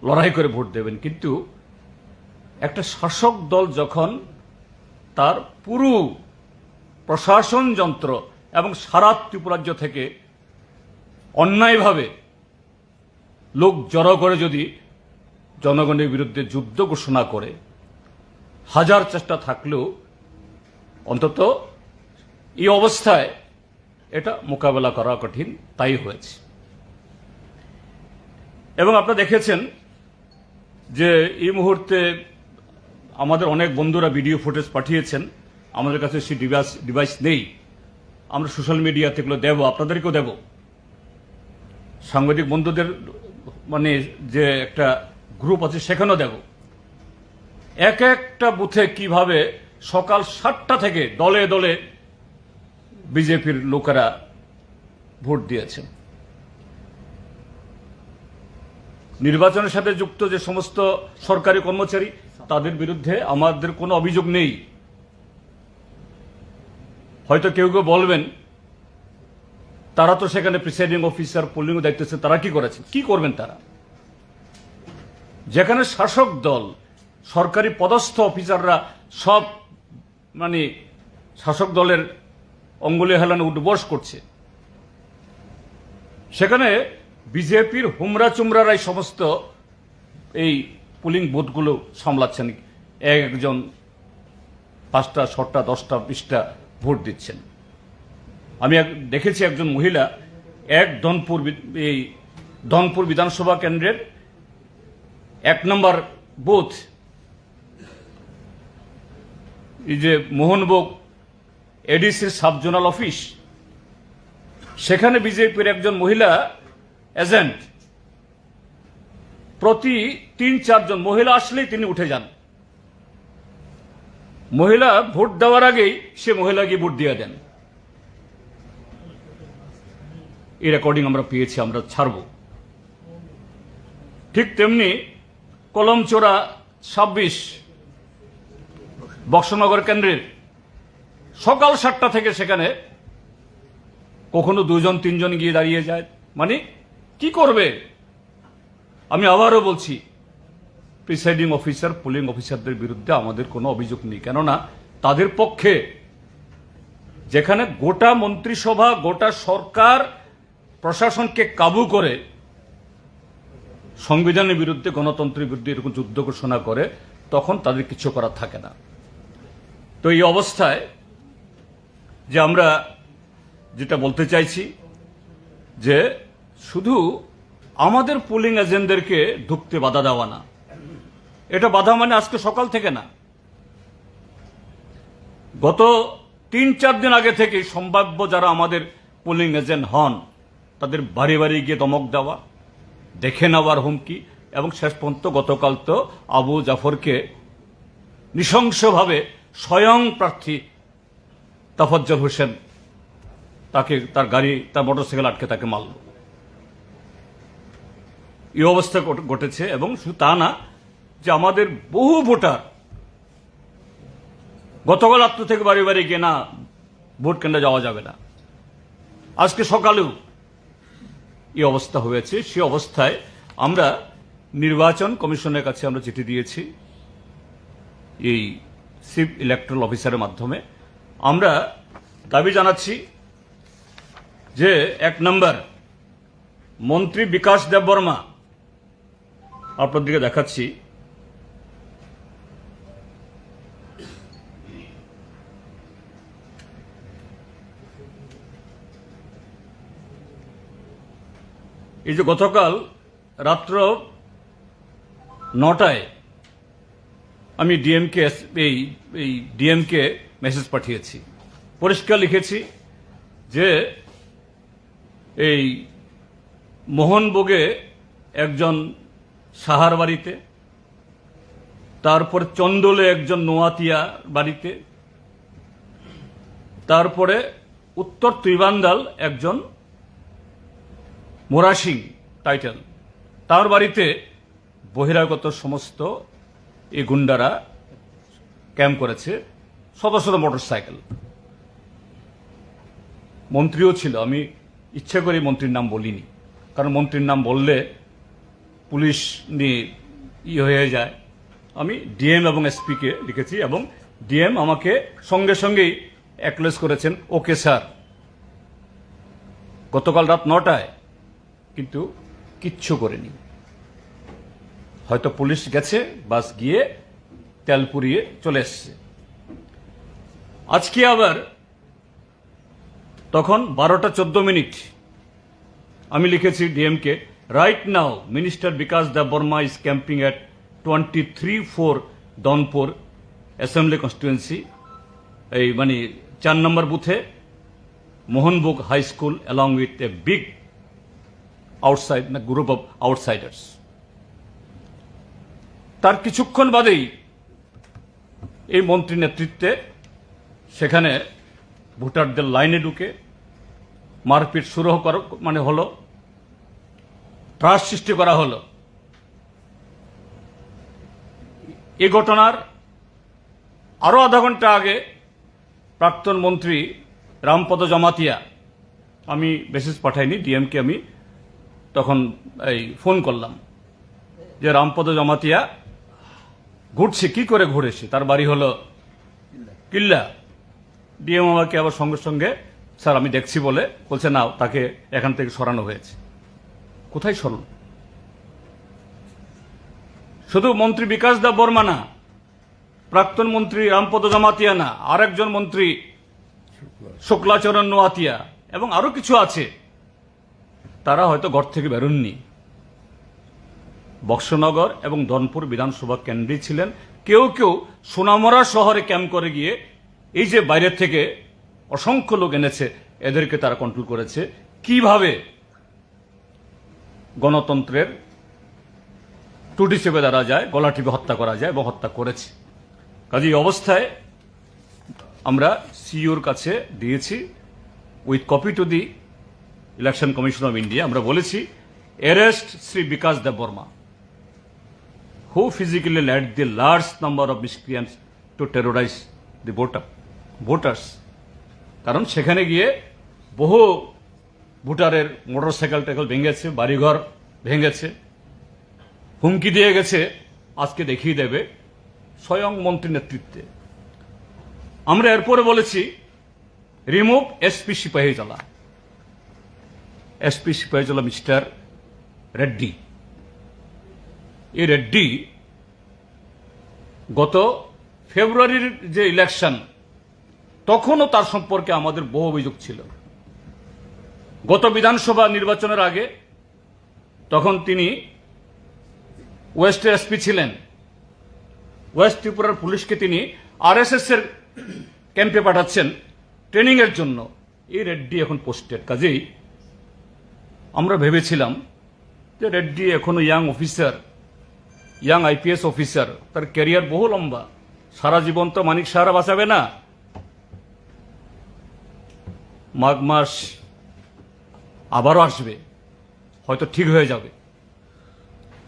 লড়াই করে ভোট দেবেন। কিন্তু একটা শাসক দল যখন তার পুরো প্রশাসন যন্ত্র এবং সারা ত্রিপুরাজ্য থেকে অন্যায়ভাবে লোক জড়ো করে যদি জনগণের বিরুদ্ধে যুদ্ধ ঘোষণা করে, হাজার চেষ্টা থাকলেও অন্তত এই অবস্থায় এটা মোকাবেলা করা কঠিন, তাই হয়েছে। এবং আপনারা দেখেছেন যে এই মুহূর্তে আমাদের অনেক বন্ধুরা ভিডিও ফুটেজ পাঠিয়েছেন, আমাদের কাছে সেই ডিভাইস নেই। আমরা সোশ্যাল মিডিয়াতে এগুলো দেব, আপনাদেরকেও দেব, সাংবাদিক বন্ধুদের মানে যে একটা গ্রুপ আছে সেখানেও দেব। এক একটা বুথে কিভাবে সকাল 7টা থেকে দলে দলে বিজেপির লোকেরা ভোট দিয়েছেন। নির্বাচনের সাথে যুক্ত যে সমস্ত সরকারি কর্মচারী, তাদের বিরুদ্ধে আমাদের কোনো অভিযোগ নেই। হয়তো কেউ কেউ বলবেন তারা তো সেখানে প্রিসাইডিং অফিসার, পোলিং দায়িত্ব আছে, তারা কি করেছেন, কি করবেন তারা? যেখানে শাসক দল, সরকারি পদস্থ অফিসাররা সব মানে শাসক দলের অঙ্গুলি হেলানো উঠবস করছে, সেখানে বিজেপির হুমরা চুমরারাই সমস্ত এই পুলিং বুথগুলো সামলাচ্ছেন, একজন 5টা 6টা 10টা 20টা ভোট দিচ্ছেন। আমি দেখেছি একজন মহিলা ধনপুর বিধানসভা কেন্দ্রের 1 নম্বর বুথ, এই যে মোহনভোগ এডিসির সাব জোনাল অফিস, সেখানে বিজেপির একজন মহিলা এজেন্ট প্রতি 3-4 জন মহিলা আসলেই তিনি উঠে যান। মহিলা ভোট দেওয়ার আগেই সে মহিলাকে ভোট দিয়ে দেন। এই রেকর্ডিং আমরা পেয়েছি, আমরা ছাড়ব। ঠিক তেমনি কলমচোরা 26 বক্সনগর কেন্দ্রের সকাল 7টা থেকে সেখানে কখনো 2 জন 3 জন গিয়ে দাঁড়িয়ে যায়। মানে কি করবে? আমি আবারও বলছি, প্রিসাইডিং অফিসার, পুলিং অফিসারদের বিরুদ্ধে আমাদের কোনো অভিযোগ নেই, কেননা তাদের পক্ষে যেখানে গোটা মন্ত্রিসভা, গোটা সরকার প্রশাসনকে কাবু করে সংবিধানের বিরুদ্ধে, গণতন্ত্রের বিরুদ্ধে এরকম যুদ্ধ ঘোষণা করে, তখন তাদের কিছু করার থাকে না। তো এই অবস্থায় যে আমরা যেটা বলতে চাইছি যে শুধু আমাদের পুলিং এজেন্টদেরকে ঢুকতে বাধা দেওয়া না, এটা বাধা মানে আজকে সকাল থেকে না, গত 3-4 দিন আগে থেকে সম্ভাব্য যারা আমাদের পুলিং এজেন্ট হন তাদের বাড়ি বাড়ি গিয়ে ধমক দেওয়া, দেখে নেওয়ার হুমকি, এবং শেষ পর্যন্ত গতকাল তো আবু জাফরকে নৃশংসভাবে স্বয়ং প্রার্থী তাফজ্জল হোসেন তাকে তার গাড়ি, তার মোটরসাইকেল আটকে তাকে মারল। এই অবস্থা ঘটেছে। এবং শুধু তা না, যে আমাদের বহু ভোটার গতকাল রাত্র থেকে বাড়ি বাড়ি গিয়ে না ভোট কেন্দ্রে যাওয়া যাবে না, আজকে সকালেও এই অবস্থা হয়েছে। সে অবস্থায় আমরা নির্বাচন কমিশনের কাছে আমরা চিঠি দিয়েছি এই চিফ ইলেকট্রাল অফিসারের মাধ্যমে। আমরা দাবি জানাচ্ছি যে 1 নম্বর মন্ত্রী বিকাশ দেববর্মা, আপনাদেরকে দেখাচ্ছি, এই যে গতকাল রাত্র 9টায় আমি ডিএমকে মেসেজ পাঠিয়েছি, পরিষ্কার লিখেছি যে এই মোহনভোগে একজন সাহার বাড়িতে, তারপর চন্দলে একজন নোয়াতিয়া বাড়িতে, তারপরে উত্তর ত্রিবান্দাল একজন মোরাসিং টাইটেল, তার বাড়িতে বহিরাগত সমস্ত এই গুন্ডারা ক্যাম্প করেছে, শত শত মোটরসাইকেল। মন্ত্রীও ছিল, আমি ইচ্ছে করে মন্ত্রীর নাম বলিনি, কারণ মন্ত্রীর নাম বললে পুলিশ নিয়ে হয়ে যায়। আমি ডিএম এবং এসপিকে লিখেছি, এবং ডিএম আমাকে সঙ্গে সঙ্গেই অ্যাকনোলেজ করেছেন, ওকে স্যার। গতকাল রাত 9টায় কিন্তু কিচ্ছু করেনি। হয়তো পুলিশ গেছে, বাস গিয়ে তেল পুড়িয়ে চলে এসছে। আজকে আবার তখন 12টা 14 মিনিট আমি লিখেছি DMK, right now minister Bikash Debbarma is camping at 23-4 Dhanpur assembly constituency, এই মানে 4 নম্বর বুথে, Mohanbhog high school, along with a big group of outsiders. তার কিছুক্ষণ বাদেই এই মন্ত্রীর নেতৃত্বে সেখানে ভোটারদের লাইনে ঢুকে মারপিট শুরু হলো, ত্রাস সৃষ্টি করা হলো। এই ঘটনার আরো আধা ঘন্টা আগে প্রাক্তন মন্ত্রী রামপদ জমাতিয়া, আমি মেসেজ পাঠাইনি ডিএমকে, আমি তখন এই ফোন করলাম যে রামপদ জমাতিয়া ঘুরছে, কি করে ঘুরেছে, তার বাড়ি হলো কিল্লা। ডিএম আমাকে আবার সঙ্গে সঙ্গে স্যার আমি দেখছি বলছে না, তাকে এখান থেকে সরানো হয়েছে। কোথায় সরল? শুধু মন্ত্রী বিকাশ দা বর্মা না, প্রাক্তন মন্ত্রী রামপদ জামাতিয়া না, আরেকজন মন্ত্রী শুক্লাচরণ নোয়াতিয়া এবং আরো কিছু আছে, তারা হয়তো ঘর থেকে বেরোননি। বক্সনগর এবং ধনপুর বিধানসভা কেন্দ্রে ছিলেন। কেউ কেউ সোনামরা শহরে ক্যাম্প করে গিয়ে এই যে বাইরের থেকে অসংখ্য লোক এনেছে, এদেরকে তারা কন্ট্রোল করেছে। কিভাবে গণতন্ত্রের টুটি চেপে ধরা যায়, গলা টিপে হত্যা করা যায় এবং হত্যা করেছে। কাজে এই অবস্থায় আমরা সিইওর কাছে দিয়েছি with copy to the Election Commission of India. আমরা বলেছি arrest Shri Bikash Deb Barma, who physically led the large number of miscreants to terrorize the voters. কারণ সেখানে গিয়ে বহু ভোটারের মোটরসাইকেল টাইকেল ভেঙেছে, বাড়িঘর ভেঙেছে, হুমকি দিয়ে গেছে আজকে দেখিয়ে দেবে, স্বয়ং মন্ত্রীর নেতৃত্বে। আমরা এরপরে বলেছি remove SP Sepahijala. SP Sepahijala mister Reddy. এই রেড্ডি গত ফেব্রুয়ারির যে ইলেকশন, তখনও তার সম্পর্কে আমাদের বহু অভিযোগ ছিল। গত বিধানসভা নির্বাচনের আগে তখন তিনি ওয়েস্টের এসপি ছিলেন। ওয়েস্ট ত্রিপুরার পুলিশকে তিনি আরএসএস এর ক্যাম্পে পাঠাচ্ছেন ট্রেনিং এর জন্য। এই রেড্ডি এখন পোস্টেড। কাজেই আমরা ভেবেছিলাম যে রেড্ডি এখনো young officer, young IPS officer, তার ক্যারিয়ার বহু লম্বা, সারা জীবন তো মানিক সাহারা বাঁচাবে না। মাঘ মাস আবারও আসবে, হয়তো ঠিক হয়ে যাবে।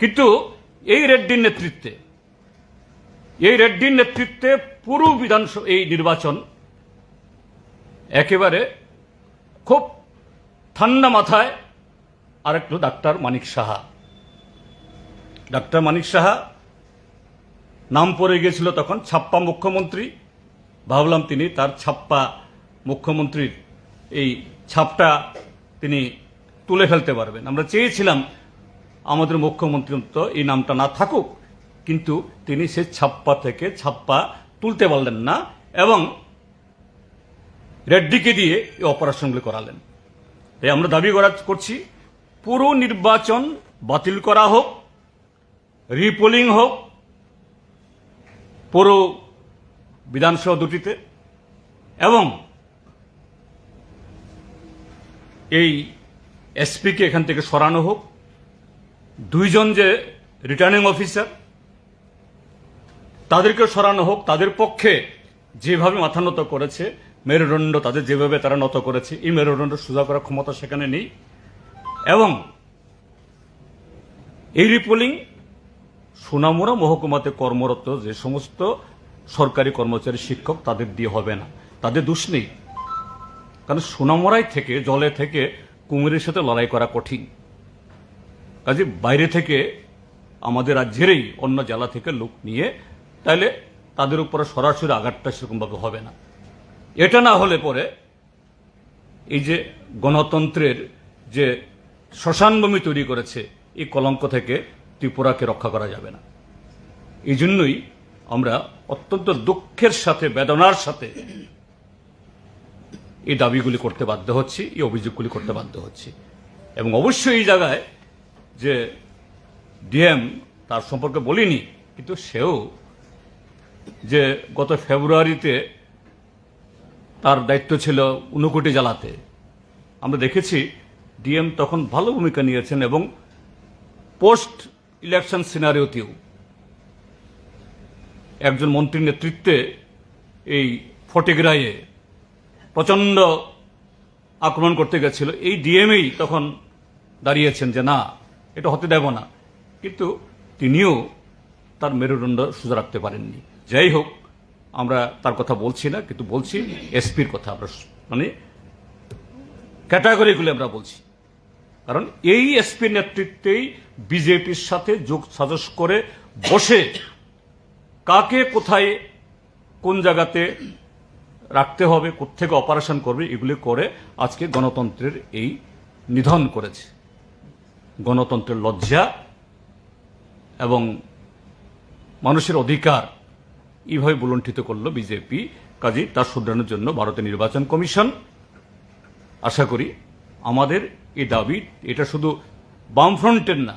কিন্তু এই রেড্ডির নেতৃত্বে পুরো বিধানসভা এই নির্বাচন একেবারে খুব ঠান্ডা মাথায়। আরেকটু ডাক্তার মানিক সাহা নাম পড়ে গিয়েছিল তখন ছাপ্পা মুখ্যমন্ত্রী। ভাবলাম তিনি তার ছাপ্পা মুখ্যমন্ত্রীর এই ছাপটা তিনি তুলে ফেলতে পারবেন। আমরা চেয়েছিলাম আমাদের মুখ্যমন্ত্রী তো এই নামটা না থাকুক, কিন্তু তিনি সে ছাপ্পা থেকে ছাপ্পা তুলতে পারলেন না এবং রেড্ডিকে দিয়ে এই অপারেশনগুলি করালেন। তাই আমরা দাবি করছি পুরো নির্বাচন বাতিল করা হোক, রিপোলিং হোক পুরো বিধানসভা দুটিতে, এবং এই এসপিকে এখান থেকে সরানো হোক। দুইজন যে রিটার্নিং অফিসার তাদেরকে সরানো হোক। তাদের পক্ষে যেভাবে মাথা নত করেছে, মেরুদণ্ড তাদের যেভাবে তারা নত করেছে, এই মেরুদণ্ড সোজা করার ক্ষমতা সেখানে নেই। এবং এই রিপোলিং সোনামুড়া মহকুমাতে কর্মরত যে সমস্ত সরকারি কর্মচারী, শিক্ষক, তাদের দিয়ে হবে না। তাদের দোষ নেই, কারণ সোনামুড়ায় থেকে, জলে থেকে কুমিরের সাথে লড়াই করা কঠিন। কাজে বাইরে থেকে আমাদের রাজ্যেরই অন্য জেলা থেকে লোক নিয়ে তাহলে তাদের উপরে সরাসরি আঘাতটা সেরকমভাবে হবে না। এটা না হলে পরে এই যে গণতন্ত্রের যে শ্মশানভূমি তৈরি করেছে, এই কলঙ্ক থেকে ত্রিপুরাকে রক্ষা করা যাবে না। এই জন্যই আমরা অত্যন্ত দুঃখের সাথে, বেদনার সাথে এই দাবিগুলি করতে বাধ্য হচ্ছি, এই অভিযোগগুলি করতে বাধ্য হচ্ছি। এবং অবশ্যই এই জায়গায় যে ডিএম, তার সম্পর্কে বলিনি, কিন্তু সেও যে গত ফেব্রুয়ারিতে তার দায়িত্ব ছিল ঊনকোটি জেলাতে, আমরা দেখেছি ডিএম তখন ভালো ভূমিকা নিয়েছেন এবং পোস্ট ইলেকশন সিনারিওতেও একজন মন্ত্রীর নেতৃত্বে এই ফটিগ্রায়ে প্রচন্ড আক্রমণ করতে গেছিল। এই ডিএমই তখন দাঁড়িয়েছেন যে না, এটা হতে দেব না, কিন্তু তিনিও তার মেরুদণ্ড সোজা রাখতে পারেননি। যাই হোক, আমরা তার কথা বলছি না, কিন্তু বলছি এসপির কথা। আমরা মানে ক্যাটাগরিগুলি আমরা বলছি, কারণ এই এসপির নেতৃত্বেই বিজেপির সাথে যোগ সাজস করে বসে কাকে কোথায় কোন জায়গাতে রাখতে হবে, কোত্থেকে অপারেশন করবে, এগুলি করে আজকে গণতন্ত্রের এই নিধন করেছে। গণতন্ত্রের লজ্জা এবং মানুষের অধিকার এইভাবে বুলণ্ঠিত করলো বিজেপি। কাজেই তার শুধরানোর জন্য ভারতের নির্বাচন কমিশন, আশা করি আমাদের এই দাবি, এটা শুধু বামফ্রন্টের না,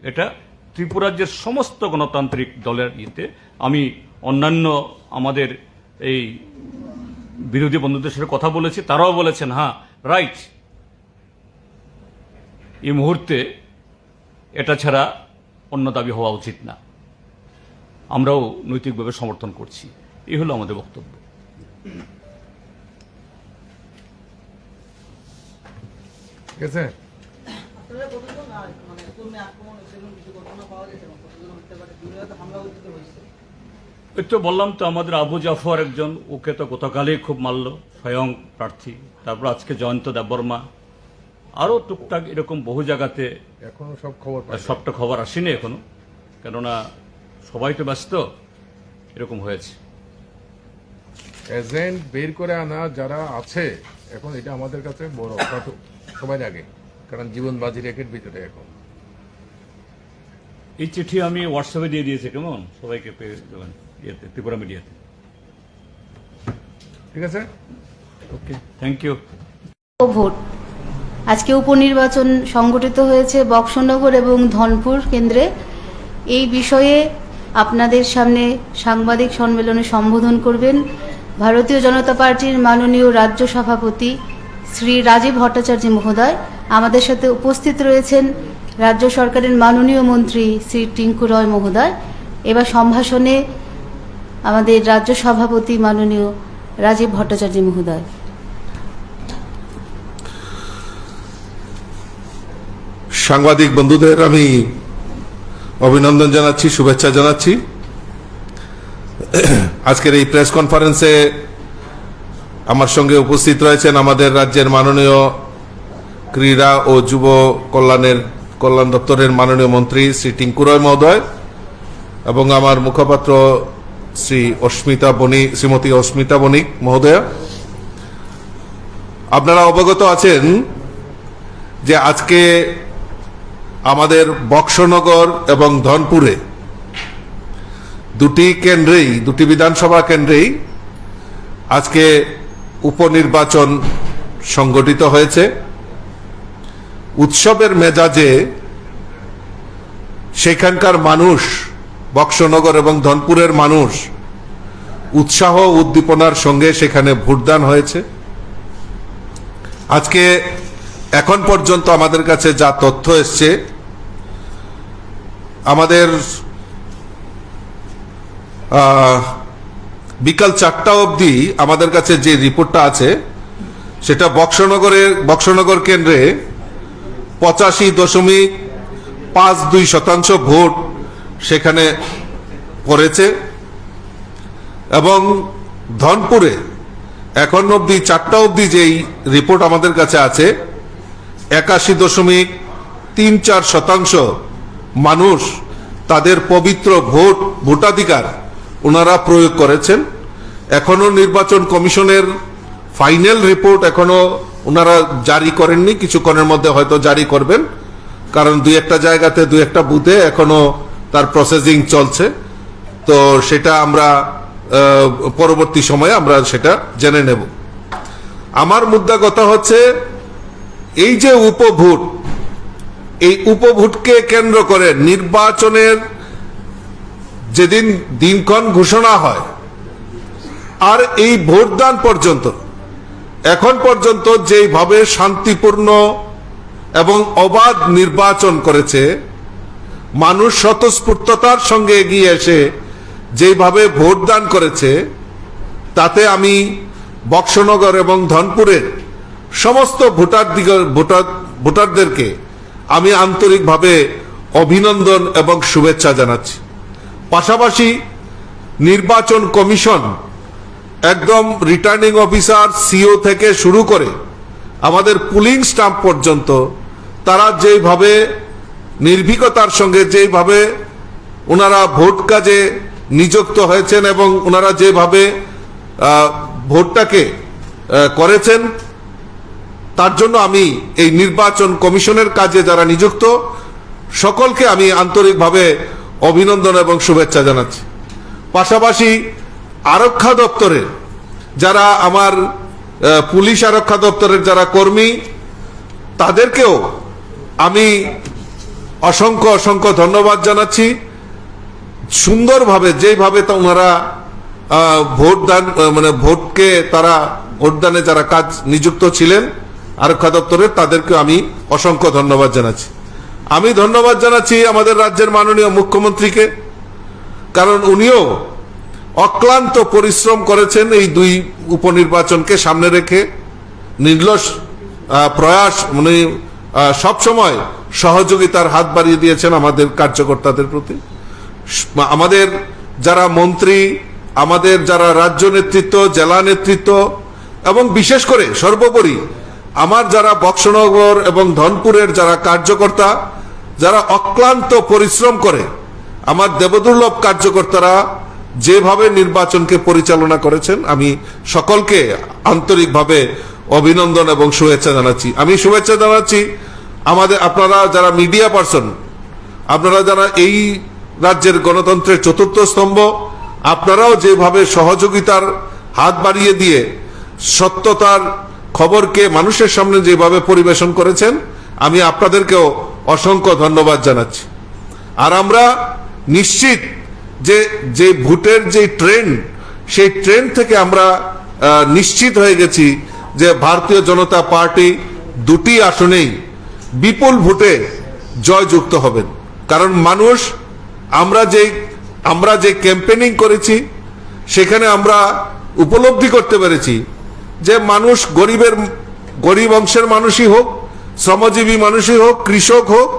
এটা ত্রিপুরা রাজ্যের সমস্ত গণতান্ত্রিক দলের ইয়েতে। আমি অন্যান্য আমাদের এই বিরোধী বন্ধুদের সাথে কথা বলেছি, তারাও বলেছেন হ্যাঁ রাইট, এই মুহূর্তে এটা ছাড়া অন্য দাবি হওয়া উচিত না। আমরাও নৈতিকভাবে সমর্থন করছি। এই হলো আমাদের বক্তব্য। ঠিক আছে। ওই তো বললাম তো, আমাদের আবু জাফর একজন, ওকে তো গতকালই খুব মারল, স্বয়ং প্রার্থী। তারপর আজকে জয়ন্ত দেববর্মা, আরও টুকটাক এরকম বহু জায়গাতে। এখনো সব খবর সবটা খবর আসেনি এখনো, কেননা সবাই তো ব্যস্ত। এরকম হয়েছে। এজেন্ট বের করে আনা যারা আছে এখন, এটা আমাদের কাছে বড় সবাই আগে, কারণ জীবন বাজি রেখের ভিতরে এখন। এই চিঠি আমি হোয়াটসঅ্যাপে দিয়ে দিয়েছি, কেমন সবাইকে পেয়ে দেবেন ইয়েতে, ত্রিপুরা মিডিয়াতে। ঠিক আছে, ওকে, থ্যাংক ইউ। ভোট আজকে উপনির্বাচন সংগঠিত হয়েছে বক্সনগর এবং ধনপুর কেন্দ্রে। এই বিষয়ে আপনাদের সামনে সাংবাদিক সম্মেলনে সম্বোধন করবেন ভারতীয় জনতা পার্টির মাননীয় রাজ্য সভাপতি শ্রী রাজীব ভট্টাচার্য মহোদয়। আমাদের সাথে উপস্থিত রয়েছেন রাজ্য সরকারের মাননীয় মন্ত্রী শ্রী টিঙ্কু রয় মহোদয়। এবার সম্ভাষণে আমাদের রাজ্য সভাপতি মাননীয় রাজীব ভট্টাচার্য মহোদয়। সাংবাদিক বন্ধুদের আমি অভিনন্দন জানাচ্ছি, শুভেচ্ছা জানাচ্ছি। আজকের এই প্রেস কনফারেন্সে আমার সঙ্গে উপস্থিত রয়েছেন আমাদের রাজ্যের মাননীয় ক্রীড়া ও যুব কল্যাণ দপ্তরের মাননীয় মন্ত্রী শ্রী টিঙ্কু রয় মহোদয় এবং আমার মুখপাত্র শ্রীমতী অস্মিতা বণিক মহোদয়া। আপনারা অবগত আছেন যে আজকে আমাদের বক্সনগর এবং ধনপুরে দুটি বিধানসভা কেন্দ্রেই আজকে উপনির্বাচন সংগঠিত হয়েছে। উৎসবের মেজাজে সেখানকার মানুষ, বক্সনগর এবং ধনপুরের মানুষ উৎসাহ উদ্দীপনার সঙ্গে সেখানে ভোটদান হয়েছে। আজকে এখন পর্যন্ত আমাদের কাছে যা তথ্য এসছে, আমাদের বিকাল 4টা অবধি আমাদের কাছে যে রিপোর্টটা আছে সেটা বক্সনগর কেন্দ্রে 85.52% ভোট সেখানে পড়েছে এবং ধনপুরে এখন অবধি 4টা অবধি যেই রিপোর্ট আমাদের কাছে আছে 81.34% মানুষ তাদের পবিত্র ভোটাধিকার ওনারা প্রয়োগ করেছেন। এখনো নির্বাচন কমিশনের ফাইনাল রিপোর্ট এখনো ওনারা জারি করেননি, কিছুক্ষণের মধ্যে হয়তো জারি করবেন, কারণ দুই একটা জায়গাতে দুই একটা বুথে এখনো তার প্রসেসিং চলছে। তো সেটা আমরা পরবর্তী সময়ে আমরা সেটা জেনে নেব। আমার মুদ্রা কথা হচ্ছে এই যে উপভোট, এই উপভোটকে কেন্দ্র করে নির্বাচনের যেদিন দিনক্ষণ ঘোষণা হয় আর এই ভোটদান পর্যন্ত এখন পর্যন্ত যেভাবে শান্তিপূর্ণ এবং অবাধ নির্বাচন করেছে, মানুষ স্বতঃস্ফূর্ততার সঙ্গে এগিয়ে এসে যেভাবে ভোটদান করেছে, তাতে আমি বক্সনগর এবং ধনপুরের সমস্ত ভোটারদেরকে আমি আন্তরিকভাবে অভিনন্দন এবং শুভেচ্ছা জানাচ্ছি। পাশাপাশি নির্বাচন কমিশন একদম রিটার্নিং অফিসার, সিও থেকে শুরু করে আমাদের পুলিং স্টাফ পর্যন্ত তারা যেভাবে নির্ভীকতার সঙ্গে যেভাবে ওনারা ভোট কাজে নিযুক্ত হয়েছেন এবং ওনারা যেভাবে ভোটটাকে করেছেন, তার জন্য আমি এই নির্বাচন কমিশনের কাজে যারা নিযুক্ত সকলকে আমি আন্তরিকভাবে অভিনন্দন এবং শুভেচ্ছা জানাচ্ছি। পাশাপাশি আরক্ষা দপ্তরের যারা আমার পুলিশ আরক্ষা দপ্তরের যারা কর্মী তাদেরকেও আমি অসংখ্য অসংখ্য ধন্যবাদ জানাচ্ছি। সুন্দরভাবে যেভাবে ওনারা ভোটদান ভোটকে তারা ভোটদানে যারা কাজ নিযুক্ত ছিলেন আরক্ষা দপ্তরের তাদেরকে আমি অসংখ্য ধন্যবাদ জানাচ্ছি। আমি ধন্যবাদ জানাচ্ছি আমাদের রাজ্যের মাননীয় মুখ্যমন্ত্রীকে, কারণ উনিও অক্লান্ত পরিশ্রম করেছেন এই দুই উপনির্বাচনকে সামনে রেখে। নির্লস প্রয়াস সবসময় সহযোগিতার হাত বাড়িয়ে দিয়েছেন আমাদের কার্যকর্তাদের প্রতি। আমাদের যারা মন্ত্রী, আমাদের যারা রাজ্য নেতৃত্ব, জেলা নেতৃত্ব এবং বিশেষ করে সর্বোপরি আমার যারা বক্সনগর এবং ধনপুরের যারা কার্যকর্তা যারা অক্লান্ত পরিশ্রম করে, আমার দেবদুর্লভ কার্যকর্তারা যেভাবে নির্বাচনকে পরিচালনা করেছেন, আমি সকলকে আন্তরিকভাবে অভিনন্দন এবং শুভেচ্ছা জানাচ্ছি। আমি শুভেচ্ছা জানাচ্ছি আমাদের আপনারা যারা মিডিয়া পার্সন, আপনারা যারা এই রাজ্যের গণতন্ত্রের চতুর্থ স্তম্ভ, আপনারাও যেভাবে সহযোগিতার হাত বাড়িয়ে দিয়ে সত্যতার খবরকে মানুষের সামনে যেভাবে পরিবেশন করেছেন, আমি আপনাদেরকেও অসংখ্য ধন্যবাদ জানাচ্ছি। আর আমরা নিশ্চিত যে ভোটের যে ট্রেন্ড, সেই ট্রেন্ড থেকে আমরা নিশ্চিত হয়ে গেছি যে ভারতীয় জনতা পার্টি দুটি আসনেই বিপুল ভোটে জয়যুক্ত হবেন। কারণ মানুষ, আমরা যে ক্যাম্পেনিং করেছি সেখানে আমরা উপলব্ধি করতে পেরেছি যে মানুষ গরিব অংশের মানুষই হোক, শ্রমজীবী মানুষই হোক, কৃষক হোক,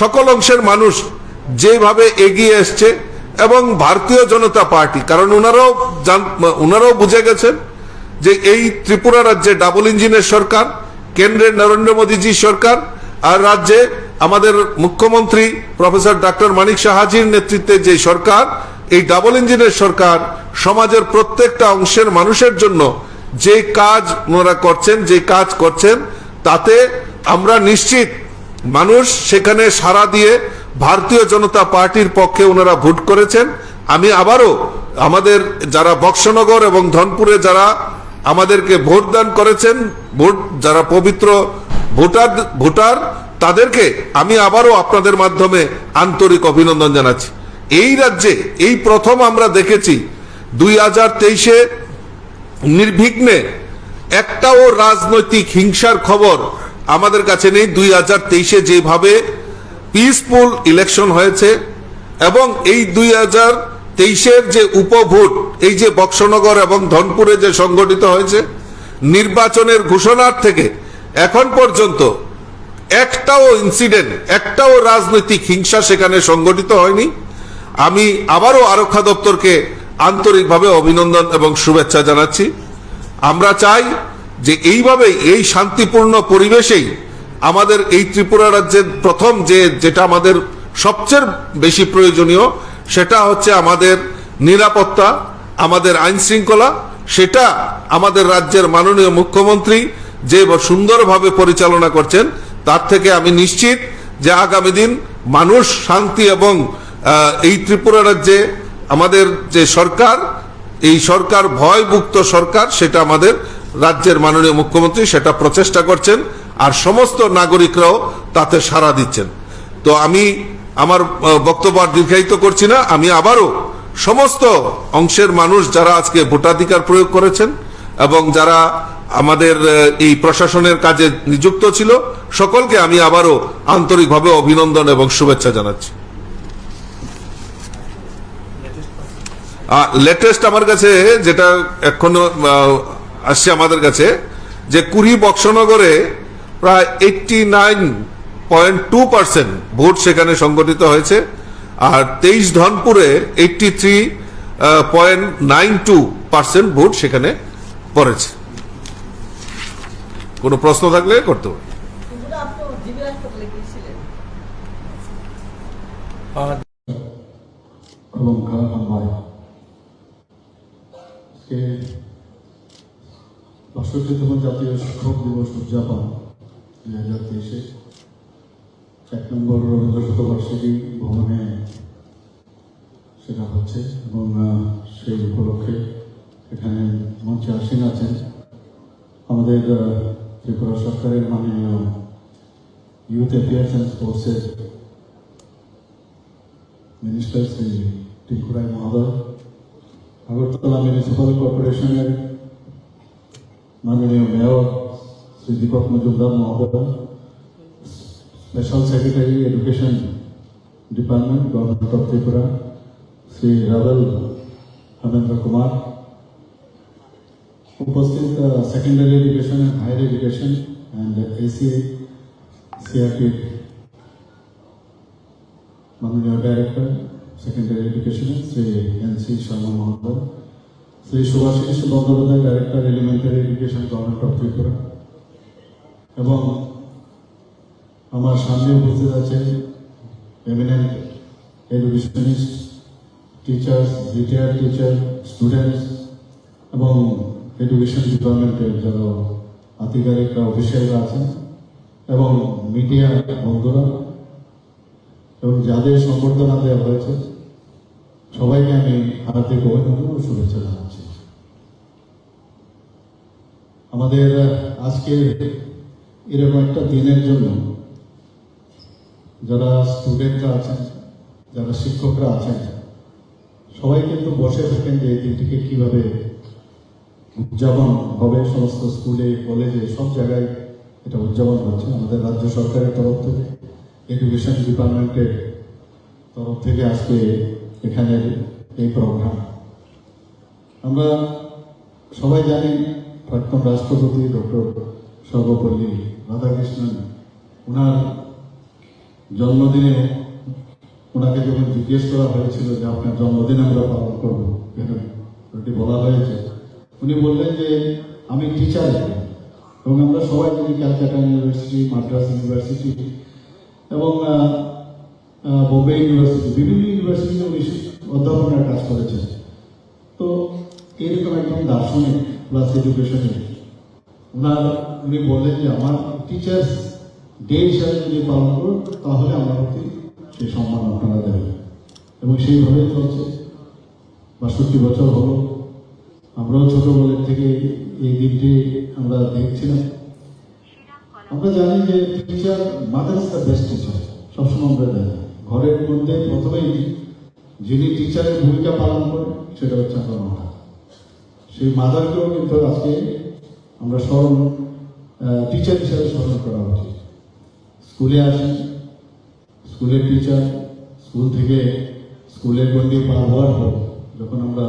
সকল অংশের মানুষ যেভাবে এগিয়ে এসছে এবং ভারতীয় জনতা পার্টি, কারণ ওনারাও বুঝে গেছেন যে এই ত্রিপুরা রাজ্যে ডাবল ইঞ্জিনের সরকার, কেন্দ্রের নরেন্দ্র মোদীজি সরকার আর রাজ্যে আমাদের মুখ্যমন্ত্রী প্রফেসর ডক্টর মানিক সাহাজির নেতৃত্বে যে সরকার, এই ডাবল ইঞ্জিনের সরকার সমাজের প্রত্যেকটা অংশের মানুষের জন্য যে কাজ ওনারা করছেন, যে কাজ করছেন, তাতে আমরা নিশ্চিত মানুষ সেখানে সাড়া দিয়ে ভারতীয় জনতা পার্টির পক্ষে ওনারা ভোট করেছেন। আমি আবারও আমাদের যারা বক্সনগর এবং ধনপুরে যারা আমাদেরকে ভোট দান করেছেন, যারা পবিত্র ভোটার তাদেরকে আমি আবারও আপনাদের মাধ্যমে আন্তরিক অভিনন্দন জানাচ্ছি। এই রাজ্যে এই প্রথম আমরা দেখেছি 2023-এ নির্বিঘ্নে একটাও রাজনৈতিক হিংসার খবর আমাদের কাছে নেই। 2023-এ যেভাবে পিসফুল ইলেকশন হয়েছে এবং এই 2023-এর যে উপভোট, এই যে বক্সনগর এবং ধনপুরে যে সংগঠিত হয়েছে, নির্বাচনের ঘোষণার থেকে এখন পর্যন্ত একটাও ইনসিডেন্ট, একটাও রাজনৈতিক হিংসা সেখানে সংগঠিত হয়নি। আমি আবারও আরক্ষা দপ্তরকে আন্তরিকভাবে অভিনন্দন এবং শুভেচ্ছা জানাচ্ছি। আমরা চাই যে এইভাবেই এই শান্তিপূর্ণ পরিবেশেই আমাদের এই ত্রিপুরা রাজ্যের প্রথম যেটা আমাদের সবচেয়ে বেশি প্রয়োজনীয়, সেটা হচ্ছে আমাদের নিরাপত্তা, আমাদের আইন শৃঙ্খলা। সেটা আমাদের রাজ্যের মাননীয় মুখ্যমন্ত্রী যে সুন্দরভাবে পরিচালনা করছেন, তার থেকে আমি নিশ্চিত যে আগামী দিন মানুষ শান্তি এবং এই ত্রিপুরা রাজ্যে আমাদের যে সরকার, এই সরকার ভয়মুক্ত সরকার, সেটা আমাদের রাজ্যের মাননীয় মুখ্যমন্ত্রী সেটা প্রচেষ্টা করছেন আর সমস্ত নাগরিকরাও তাতে সাড়া দিচ্ছেন। তো আমি আমার বক্তব্য আর দীর্ঘায়িত করছি না। আমি আবারও সমস্ত অংশের মানুষ যারা আজকে ভোটাধিকার প্রয়োগ করেছেন এবং যারা আমাদের এই প্রশাসনের কাজে নিযুক্ত ছিল, সকলকে আমি আবারও আন্তরিকভাবে অভিনন্দন এবং শুভেচ্ছা জানাচ্ছি। লেটেস্ট আমার কাছে যেটা এখনো আসছে আমাদের কাছে, যে কুড়ি বক্সনগরে প্রায় 89.2% ভোট সেখানে সংগঠিত হয়েছে, আর 23 ধনপুরে 83.92% ভোট সেখানে পড়েছে। কোনো প্রশ্ন থাকলে করতে হবে। Hambai 65তম জাতীয় শিক্ষক দিবস উদযাপন 2023 1 নম্বর রবীন্দ্র শতবার্ষিকী ভবনে সেটা হচ্ছে এবং সেই উপলক্ষে এখানে মঞ্চে আসীন আছেন আমাদের ত্রিপুরা সরকারের মাননীয় ইউথ অ্যাফেয়ার্স অ্যান্ড স্পোর্টসের মিনিস্টার শ্রী টিকুরাই মহোদয়, আগরতলা মিউনিসিপাল কর্পোরেশনের মাননীয় মেয়র শ্রী দীপক মজুমদার মহোদয়, special secretary education department government of Tripura Shri Ravel Hemendra Kumar, উপস্থিত secondary education and higher education and CRP মাননীয় director secondary education Shri NC Sharma মহোদয়, Shri Subhasis Bandyopadhyay director elementary education government of Tripura, এবং আমার সামনে উপস্থিত আছেন eminent educationist, teachers, retired teacher, students এবং এডুকেশন ডিপার্টমেন্টের যারা আধিকারিকরা অফিসিয়ালরা আছেন এবং মিডিয়া বন্ধুরা এবং যাদের সম্বর্ধনা দেওয়া হয়েছে সবাইকে আমি হার্দিক অভিনন্দন ও শুভেচ্ছা জানাচ্ছি। আমাদের আজকে এরকম একটা দিনের জন্য যারা স্টুডেন্টরা আছেন, যারা শিক্ষকরা আছেন, সবাই কিন্তু বসে থাকেন যে এই দিনটিকে কিভাবে উদযাপন হবে। সমস্ত স্কুলে, কলেজে, সব জায়গায় এটা উদযাপন হচ্ছে। আমাদের রাজ্য সরকারের তরফ থেকে, এডুকেশন ডিপার্টমেন্টের তরফ থেকে আজকে এখানে এই প্রোগ্রাম। আমরা সবাই জানি প্রাক্তন রাষ্ট্রপতি ডক্টর সর্বপল্লী রাধাকৃষ্ণন, ওনার জন্মদিনে ওনাকে যখন জিজ্ঞেস করা হয়েছিল যে আপনার জন্মদিন আমরা পালন করবো, এটি বলা হয়েছে, উনি বললেন যে আমি টিচার এবং আমরা সবাই জানি ক্যালকাটা ইউনিভার্সিটি, মাদ্রাস ইউনিভার্সিটি এবং বোম্বে ইউনিভার্সিটি, বিভিন্ন ইউনিভার্সিটিতে উনি অধ্যাপনার কাজ করেছেন। তো এরকম একদম দার্শনিক প্লাস এডুকেশনে উনি বললেন যে আমার টিচার্স ডে হিসাবে যদি পালন করুন তাহলে আমার প্রতি সেই সম্মান আপনারা দেবেন, এবং সেইভাবেই চলছে। 62 বছর হলো, আমরাও ছোটবেলার থেকে এই দিনটি আমরা দেখছিলাম। আমরা জানি যে teacher, mother is the best teacher, সবসময় আমরা জানি। ঘরের মধ্যে প্রথমেই যিনি টিচারের ভূমিকা পালন করেন সেটা হচ্ছে আমার মাদার। সেই মাদারকেও কিন্তু আজকে আমরা টিচার হিসাবে স্মরণ করা উচিত। স্কুলে আসেন, স্কুলের টিচার, স্কুল থেকে স্কুলের গণ্ডি পার হওয়ার পর যখন আমরা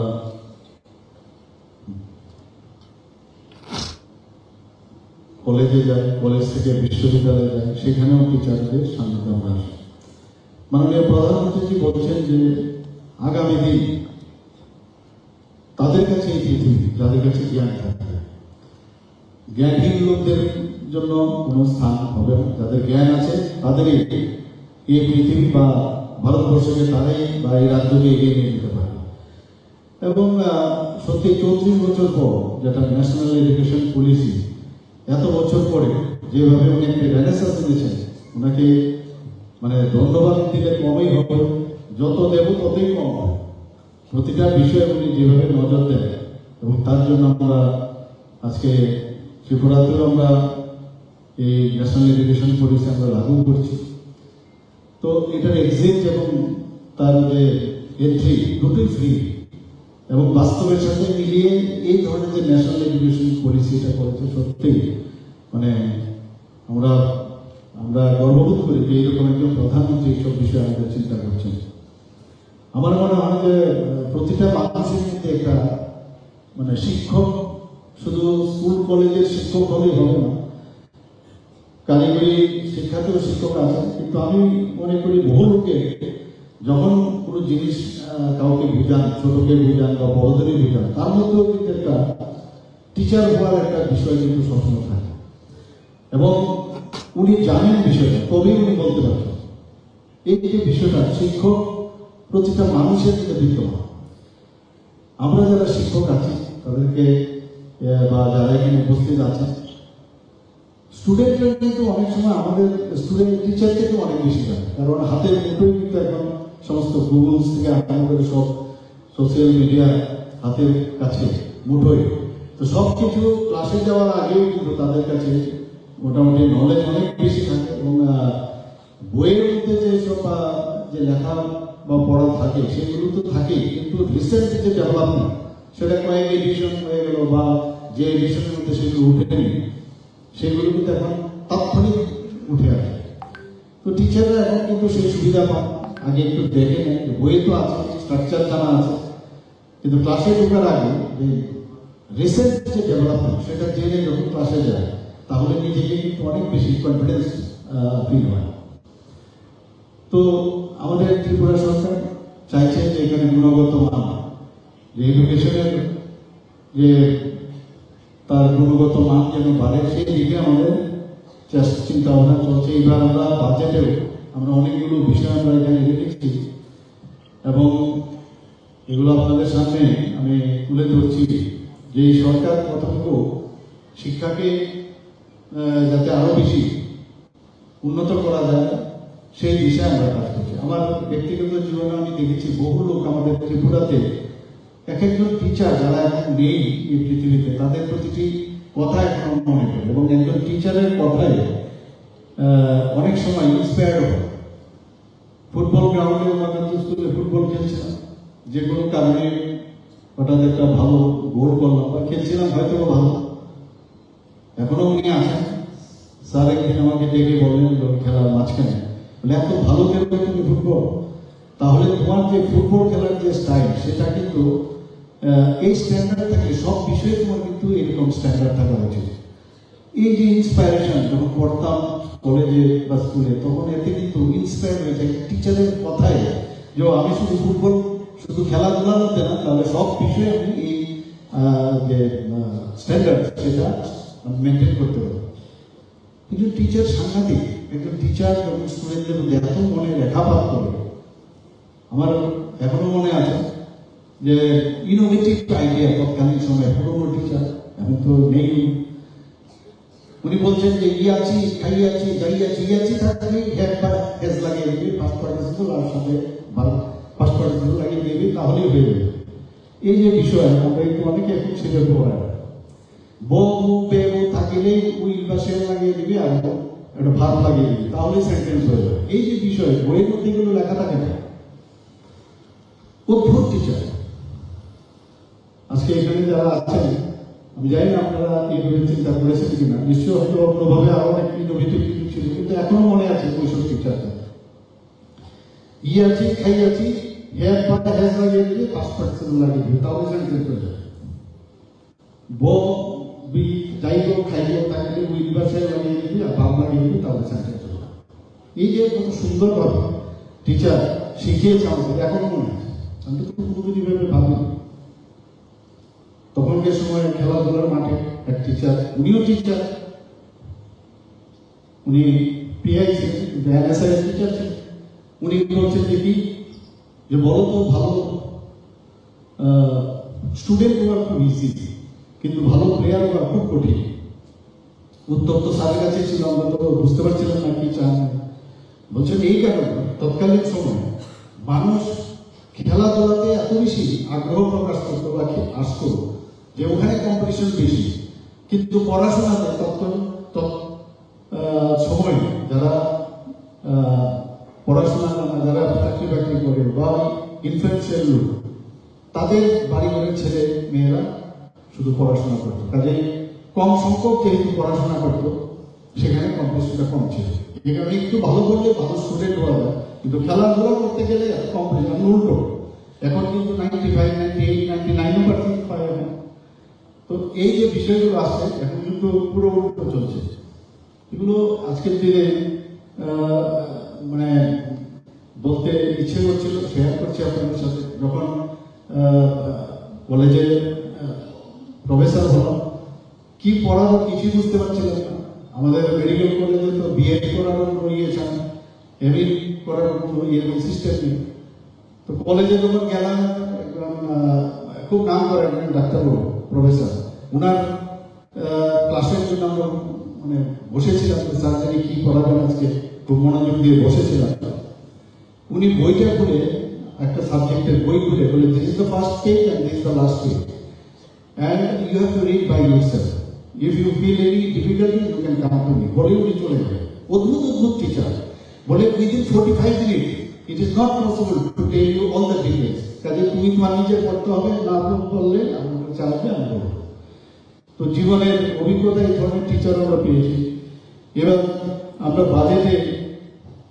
কলেজে যাই, কলেজ থেকে বিশ্ববিদ্যালয়ে যাই, সেখানেও টিচারদের সান্নিধ্য আমরা আসি। মাননীয় প্রধানমন্ত্রীজি বলছেন যে আগামী দিন তাদের কাছে এই পৃথিবী, যাদের কাছে জ্ঞান থাকবে, জ্ঞানহীন লোকদের জন্য কোনো স্থান হবে না। যাদের জ্ঞান আছে তাদেরই এই পৃথিবী বা ভারতবর্ষকে তারাই বা এই রাজ্যকে এগিয়ে নিয়ে যেতে পারে। এবং সত্যি 34 বছর পর যেটা ন্যাশনাল এডুকেশন পলিসি, এত বছর পরে যেভাবে উনি একটি রেনেসান্স এনেছেন, ওনাকে মানে ধন্যবাদ দিলে কমই হবে, যত দেব ততই কম হবে। প্রতিটা বিষয়ে উনি যেভাবে নজর দেন, এবং তার জন্য আমরা আজকে ত্রিপুরাতেও আমরা এই ন্যাশনাল এডুকেশন পলিসি আমরা লাগু করছি। তো এটার এক্সিট এবং তার যে এন্ট্রি দুটোই ফ্রি, এবং বাস্তবের সাথে মিলিয়ে এই ধরনের যে ন্যাশনাল এডুকেশন পলিসি এটা করেছে, সত্যি মানে আমরা গর্ববোধ করি যে এরকম একজন প্রধানমন্ত্রী এইসব বিষয়ে আমাদের চিন্তা করছেন। আমার মনে হয় যে প্রতিটা মানুষের মধ্যে একটা মানে শিক্ষক শুধু স্কুল কলেজের শিক্ষক হলেই হবে না, কারিগরি শিক্ষাতেও শিক্ষক আছেন। কিন্তু আমি মনে করি বহু লোকে যখন কোনো জিনিস কাউকে বুঝান, ছোটকে বুঝান বা বড়দেরই বুঝান, তার মধ্যেও কিন্তু একটা টিচার হওয়ার একটা বিষয় কিন্তু সবসময় থাকে, এবং উনি জানেন বিষয়টা, তবেই উনি বলতে পারেন। এই যে বিষয়টা শিক্ষক প্রতিটা মানুষের মধ্যে বিদ্যমান। আমরা যারা শিক্ষক আছি তাদেরকে বা যারা এখানে উপস্থিত আছেন, স্টুডেন্টরা কিন্তু অনেক সময় আমাদের স্টুডেন্ট টিচার থেকে অনেক বেশি জানে, কারণ হাতের মুঠোয় কিন্তু এখন সমস্ত গুগলস থেকে আরম্ভ করে সব সোশ্যাল মিডিয়া হাতের কাছে মুঠোয়। তো সব কিছু ক্লাসে যাওয়ার আগেও কিন্তু তাদের কাছে মোটামুটি নলেজ অনেক বেশি থাকে, এবং বইয়ের মধ্যে যেসব যে লেখা বা পড়া থাকে সেগুলো তো থাকেই, কিন্তু রিসেন্ট যে ডেভেলপমেন্ট সেটা কয়েক এডিশন হয়ে গেল বা যে এডিশনের মধ্যে সেগুলো উঠেনি সেগুলো কিন্তু এখন তাৎক্ষণিক উঠে আসে। তো টিচাররা এখন কিন্তু সেই সুবিধা পান, আগে একটু দেখে নেন, বইয়ে তো আছে, স্ট্রাকচার জানা আছে, কিন্তু ক্লাসে ঢোকার আগে যে রিসেন্ট যে ডেভেলপমেন্ট সেটা জেনে যখন ক্লাসে যায় তাহলে নিজেকে কিন্তু অনেক বেশি কনফিডেন্স ফিল হয়। তো আমাদের ত্রিপুরা সরকার চাইছে যে এখানে গুণগত মান, যে এডুকেশনের যে তার গুণগত মান যেন বাড়ে সেই দিকে আমাদের চিন্তা ভাবনা চলছে। এইবার আমরা বাজেটেও আমরা অনেকগুলো বিষয় আমরা এখানে রেখেছি এবং এগুলো আপনাদের সামনে আমি তুলে ধরছি, যে সরকার কতটুকু শিক্ষাকে যাতে আরো বেশি উন্নত করা যায় সেই বিষয়ে আমরা কাজ করছি। আমার ব্যক্তিগত জীবনে আমি দেখেছি বহু লোক আমাদের ত্রিপুরাতে এক একজন টিচার যারা এখন নেই এই পৃথিবীতে, তাদের প্রতিটি কথা এখন মনে পড়ে, এবং একজন টিচারের কথায় অনেক সময় ইন্সপায়ার্ড হয়। ফুটবল গ্রাউন্ডে আমাদের স্কুলে ফুটবল খেলছিলাম, যে কোনো কারণে হঠাৎ একটা ভালো গোল করলাম বা খেলছিলাম হয়তো ভালো, এখনো উনি আছেন। স্যার একদিন আমাকে ডেকে বললেন খেলার মাঝখানে, বলে এত ভালো খেলবে তুমি ফুটবল, তাহলে তোমার যে ফুটবল খেলার যে স্টাইল সেটা কিন্তু এই স্ট্যান্ডার্ড থাকে, সব বিষয়ে তোমার কিন্তু এরকম স্ট্যান্ডার্ড থাকা উচিত। এই যে ইন্সপায়ারেশন যখন পড়তাম কলেজে বা স্কুলে, তখন এতে কিন্তু ইন্সপায়ার হয়ে যায় টিচারের কথায়, যে আমি শুধু ফুটবল শুধু খেলাধুলার মধ্যে না, তাহলে সব বিষয়ে আমি এই যে স্ট্যান্ডার্ড সেটা মেনটেন করতে পারবো। একজন টিচার সাংঘাতিক, একজন টিচার যখন স্টুডেন্টদের মধ্যে এত মনে রেখাপাত করে, আমার এখনো মনে আছে যে ইনোভেটিভ আইডিয়া তৎকালীন সময় পুরোনো টিচার, এখন তো নেই, উনি বলছেন যে ইয়াছি খাইয়াছি যাইয়াছি ইয়াছি থাকলে হেজ লাগিয়ে দিবি, ফার্স্ট পার্টিসিপল আর সাথে ফার্স্ট পার্টিসিপল লাগিয়ে দিবি, তাহলেই হয়ে যাবে। এই যে বিষয় আমরা একটু অনেকে এখন সেটা পড়ায়, বউ বেবু থাকিলেই উইল বা সেল লাগিয়ে দিবি আর একটা ভাত লাগিয়ে দিবি, তাহলেই সেন্টেন্স হয়ে যাবে। এই যে বিষয় বইয়ের মধ্যে এগুলো লেখা থাকে না, অদ্ভুত টিচার। আজকে এখানে যারা আছেন আমি জানি না আপনারা এইভাবে চিন্তা করেছেন কিনা, নিশ্চয়ই হয়তো অন্যভাবে আরো অনেক ইনোভেটিভ কিছু ছিল, কিন্তু এখনো মনে আছে ওইসব টিচারটা। ইয়াছি খাইয়াছি হেয়ার পাতা হ্যাজ লাগিয়ে দিলে ফার্স্ট পার্টিসিপল লাগিয়ে দিবে, তাহলে সেন্টেন্স হয়ে যাবে। বি যাইব খাইব তাকে উইল বা সেল লাগিয়ে দিবি আর ভাব লাগিয়ে দিবি, তাহলে সেন্টেন্স হয়ে যাবে। এই যে কত সুন্দরভাবে টিচার শিখিয়েছে আমাদের, এখনো মনে আছে। আমি তো পুরোপুরিভাবে ভাবি তখনকার সময় খেলাধুলার মাঠে এক টিচার, উনিও টিচার, উনি পিআই ছিলেন, এনএসআই টিচার ছিলেন। উনি বলছেন যে কি, যে বলো তো ভালো স্টুডেন্ট হওয়ার খুব ইজি, কিন্তু ভালো প্লেয়ার হওয়ার খুব কঠিন। উত্তর তো স্যারের কাছে ছিল, আমরা তো বুঝতে পারছিলাম না কি চান। বলছেন এই কারণে তৎকালীন সময় মানুষ খেলাধুলাতে এত বেশি আগ্রহ প্রকাশ করতো বা আসতো যে ওখানে কম্পিটিশন বেশি, কিন্তু পড়াশোনাতে সময় যারা পড়াশোনা যারা চাকরি বাকরি করে বা ইনফ্লুয়েন্সিয়াল লোক, তাদের বাড়ি ঘরের ছেলে মেয়েরা শুধু পড়াশোনা করতো, কাজে কম সংখ্যক যেহেতু পড়াশোনা করতো সেখানে কম্পিটিশনটা কম ছিল। এখানে একটু ভালো করলে ভালো স্টুডেন্ট হওয়া যায়, কিন্তু খেলাধুলা করতে গেলে এত কম্পিটিশন উল্টো। এখন কিন্তু 95, 98, 99% পায় এখন। তো এই যে বিষয়গুলো আছে এখন কিন্তু পুরো উল্টো চলছে। এগুলো আজকের দিনে মানে বলতে ইচ্ছে করছিল, শেয়ার করছি আপনাদের সাথে। যখন কলেজে প্রফেসর হলাম, কি পড়াবো কিছুই বুঝতে পারছিলাম না। আমাদের মেডিকেল কলেজে তো বিএড করার করিয়েছেন, এমএ করার এরকম সিস্টেম নেই। তো কলেজে যখন গেলাম, একদম খুব নাম করেন ডাক্তারবাবু প্রফেসর, ওনার ক্লাসের জন্য আমরা মানে বসেছিলাম, স্যার জানি কি পড়াবেন আজকে, খুব মনোযোগ দিয়ে বসেছিলাম। উনি বইটা খুলে, একটা সাবজেক্টের বই খুলে বলে, this is the first page and this is the last page and you have to read by yourself, if you feel any difficulty you can come to me. বলে উনি চলে যাবে। অদ্ভুত অদ্ভুত টিচার। বলে within 45 minute it is not possible to tell you all the details. কাজে তুমি তোমার নিজে পড়তে হবে, না পড়লে আমাকে চালাবে, আমি বলবো। তো জীবনের অভিজ্ঞতা এই ধরনের টিচার আমরা পেয়েছি। এবার আমরা বাজেটে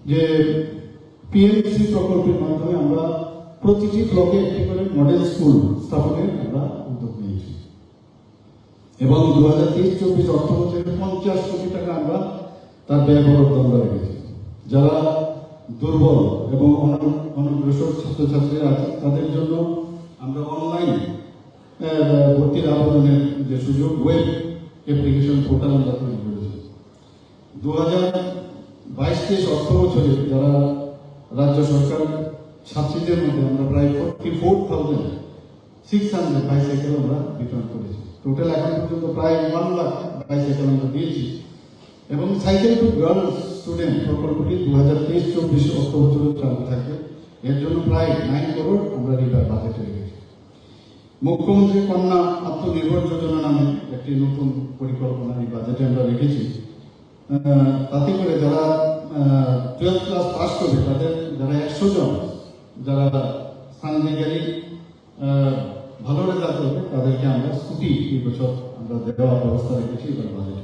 যে পিএমসি প্রকল্পের মাধ্যমে আমরা প্রতিটি ব্লকে একটি করে মডেল স্কুল স্থাপনের আমরা উদ্যোগ নিয়েছি এবং 2023-24 অর্থ বছরে 50 কোটি টাকা আমরা তার ব্যয় বরাদ্দ আমরা রেখেছি। যারা দুর্বল এবং অনগ্রসর ছাত্রছাত্রীরা আছে তাদের জন্য আমরা অনলাইন ভর্তির আবেদনের যে সুযোগ, ওয়েব অ্যাপ্লিকেশন পোর্টাল আমরা তৈরি করেছি। 2022-23 অর্থ বছরে যারা রাজ্য সরকার ছাত্রীদের মধ্যে আমরা প্রায় 44,600 বাইসাইকেল আমরা বিতরণ করেছি। টোটাল এখন পর্যন্ত প্রায় 1 লাখ বাইসাইকেল আমরা দিয়েছি এবং সাইকেল টু গার্লস স্টুডেন্ট প্রকল্পটি 2023-24 অর্থ বছরে চালু থাকবে। এর জন্য প্রায় 9 করোড় আমরা রিভার বাজেটে রেখেছি। মুখ্যমন্ত্রী কন্যা আত্মনির্ভর যোজনা নামে একটি নতুন পরিকল্পনা এই বাজেটে আমরা রেখেছি। তাতে করে যারা 12th ক্লাস পাস করবে তাদের যারা 100 জন যারা স্থানাধিকারী ভালো রেজাল্ট করবে তাদেরকে আমরা স্কুটি এই বছর আমরা দেওয়ার ব্যবস্থা রেখেছি এবার বাজেটে।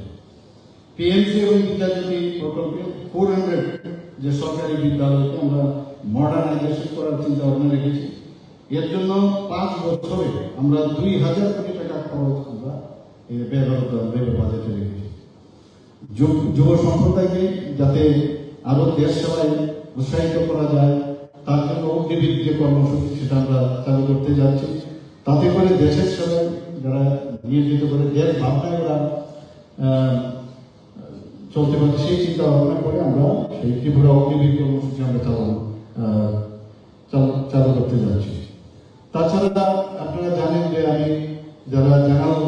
পিএমসি এবং বিদ্যাজ্যোতি প্রকল্পে 400 যে সরকারি বিদ্যালয়কে আমরা মডার্নাইজেশন করার চিন্তা ভাবনা রেখেছি। এর জন্য 5 বছরে আমরা 2000 কোটি টাকা খরচ আমরা ব্যয় বাজেটে রেখেছি। যুব সম্প্রদায়কে যাতে আরো দেশ সেবায় উৎসাহিত করা যায় তার জন্য অগ্নিবীর যে কর্মসূচি সেটা আমরা চালু করতে যাচ্ছি। তাতে করে দেশের সেবায় যারা নিয়োজিত করে দেশ ভাবনায় ওরা চলতে পারে সেই চিন্তা ভাবনা করে আমরা সেই ত্রিপুরা অগ্নিবীর কর্মসূচি আমরা চালু করতে যাচ্ছি। তাছাড়া আপনারা জানেন যে আমি যারা জেনারেল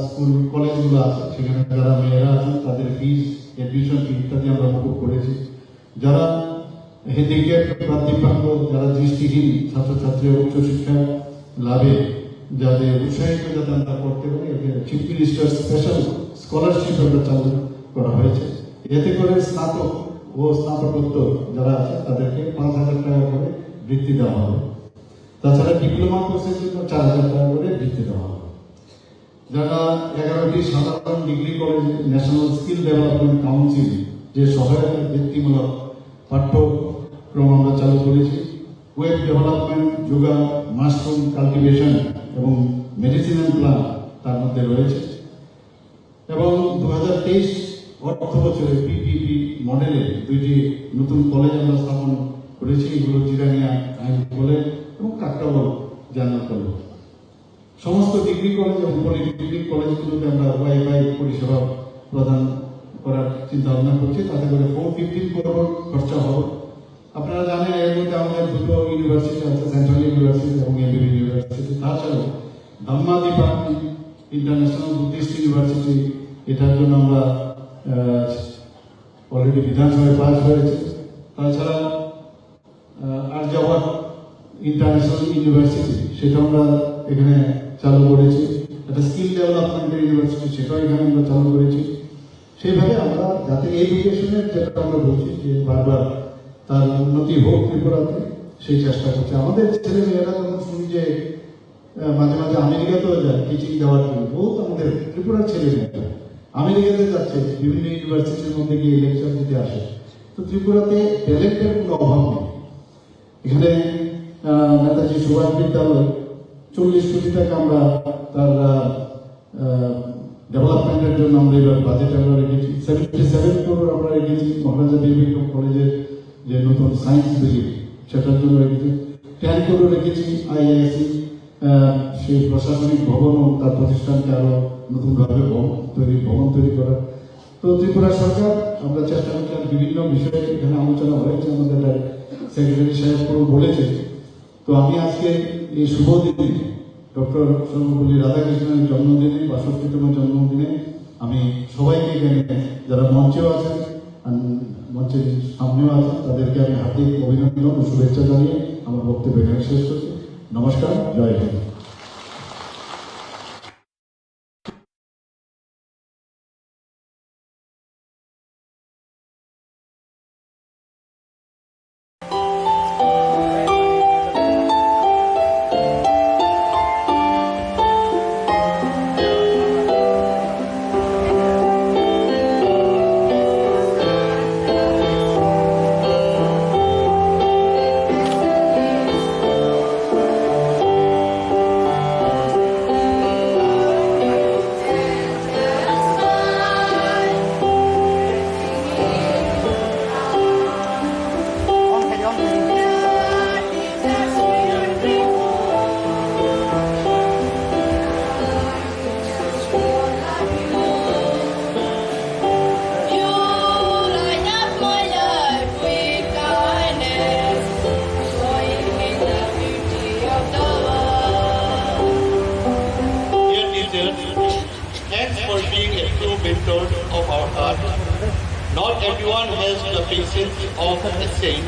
স্কুল কলেজগুলো আছে সেখানে যারা মেয়েরা আছেন তাদের ফিস, এডমিশন ফি ইত্যাদি আমরা মকুব করেছি। যারা হ্যান্ডিক্যাপ বা দিব্যাঙ্গ, যারা দৃষ্টিহীন ছাত্রছাত্রী উচ্চশিক্ষা লাভে যাদের উৎসাহিত যাতে আমরা করতে পারি, চিফ মিনিস্টার স্পেশাল স্কলারশিপ আমরা চালু করা হয়েছে। এতে করে স্নাতক ও স্নাতকোত্তর যারা আছে তাদেরকে 5,000 টাকা করে বৃত্তি দেওয়া হবে। তাছাড়া ডিপ্লোমা কোর্সের জন্য 4,000 টাকা করে বৃত্তি দেওয়া হবে। যারা 11টি সাধারণ degree college national skill development council যে সহায়তা বৃত্তিমূলক পাঠ্যক্রম আমরা চালু করেছি। Web development, yoga, mushroom cultivation এবং মেডিসিনাল প্ল্যান তার মধ্যে রয়েছে। এবং 2023 অর্থ বছরে পিপিপি মডেলে 2টি নতুন কলেজ আমরা স্থাপন করেছি। এগুলো জিরানিয়া আইন কলেজ এবং কাকরাবল জেনারেল কলেজ। সমস্ত ডিগ্রি কলেজ এবং পলিটেকনিক কলেজগুলোতে আমরা ওয়াইফাই পরিষেবা প্রদান করার চিন্তা ভাবনা করছি। তাতে করে 415 করোড় খরচা হবে। আপনারা জানেন এর মধ্যে আমাদের 2টো ইউনিভার্সিটি আছে, সেন্ট্রাল ইউনিভার্সিটি এবং এমবিবি ইউনিভার্সিটি। তাছাড়াও ধাম্মাদিপা ইন্টারন্যাশনাল বুদ্ধিস্ট ইউনিভার্সিটি, এটার জন্য আমরা অলরেডি বিধানসভায় পাস হয়েছে। তাছাড়া আর্যাবট ইন্টারন্যাশনাল ইউনিভার্সিটি সেটা আমরা এখানে চালু করেছি। একটা স্কিল ডেভেলপমেন্টের ইউনিভার্সিটি সেটাও এখানে আমরা চালু করেছি। সেইভাবে আমরা যাতে এডুকেশনের যেটা আমরা বলছি যে বারবার তার উন্নতি হোক ত্রিপুরাতে, সেই চেষ্টা করছে। আমাদের ছেলে মেয়েরা যখন শুনি যে মাঝে মাঝে আমেরিকাতেও যায় টিচিং দেওয়ার জন্য, বহুত আমাদের ত্রিপুরার ছেলে মেয়েরা আমেরিকাতে যাচ্ছে, বিভিন্ন ইউনিভার্সিটির মধ্যে গিয়ে লেকচার দিতে আসে। তো ত্রিপুরাতে ট্যালেন্টের কোনো অভাব নেই। এখানে নেতাজি সুভাষ বিদ্যালয় 40 কোটি টাকা আমরা তার ডেভেলপমেন্টের জন্য আমরা এবার বাজেট আমরা রেখেছি। 77 করোড় আমরা রেখেছি মহারাজা বীরবিক্রম কলেজের যে নতুন সায়েন্স বিল্ডিং সেটার জন্য রেখেছি। 10 করোড় রেখেছি আইআইএসি সেই প্রশাসনিক ভবন ও তার প্রতিষ্ঠানকে আরো নতুনভাবে ভবন তৈরি করা। তো ত্রিপুরা সরকার আমরা চেষ্টা করছিলাম বিভিন্ন বিষয়ে, এখানে আলোচনা হয়েছে, আমাদের সেক্রেটারি সাহেব পুরো বলেছে। তো আমি আজকে এই শুভ দিনে ডক্টর সর্বপল্লী রাধাকৃষ্ণনের জন্মদিনে ৬২তম জন্মদিনে আমি সবাইকে এখানে যারা মঞ্চেও আছেন মঞ্চের সামনেও আছেন তাদেরকে আমি হার্দিক অভিনন্দন ও শুভেচ্ছা জানিয়ে আমার বক্তব্য এখানে শেষ করছি। নমস্কার, জয় Hind. Thanks for being a true mentor of our art. Not everyone has the patience of a saint.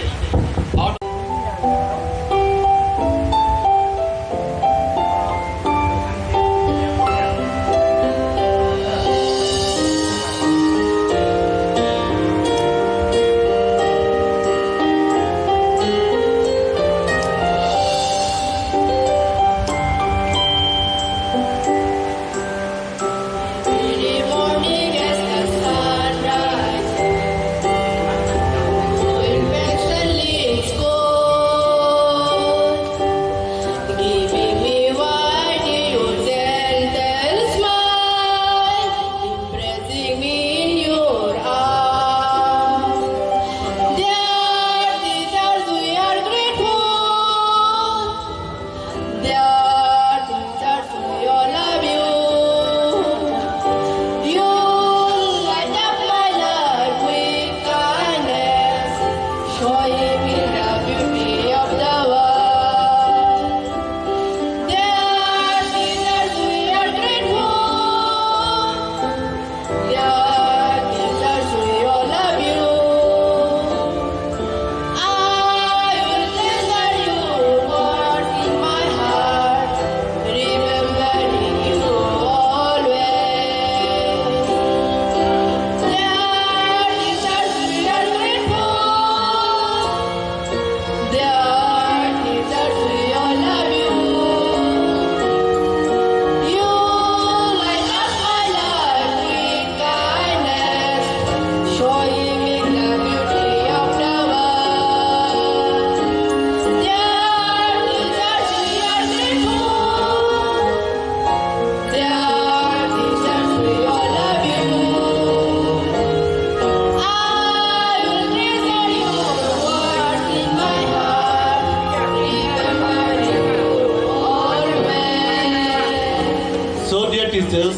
Teachers,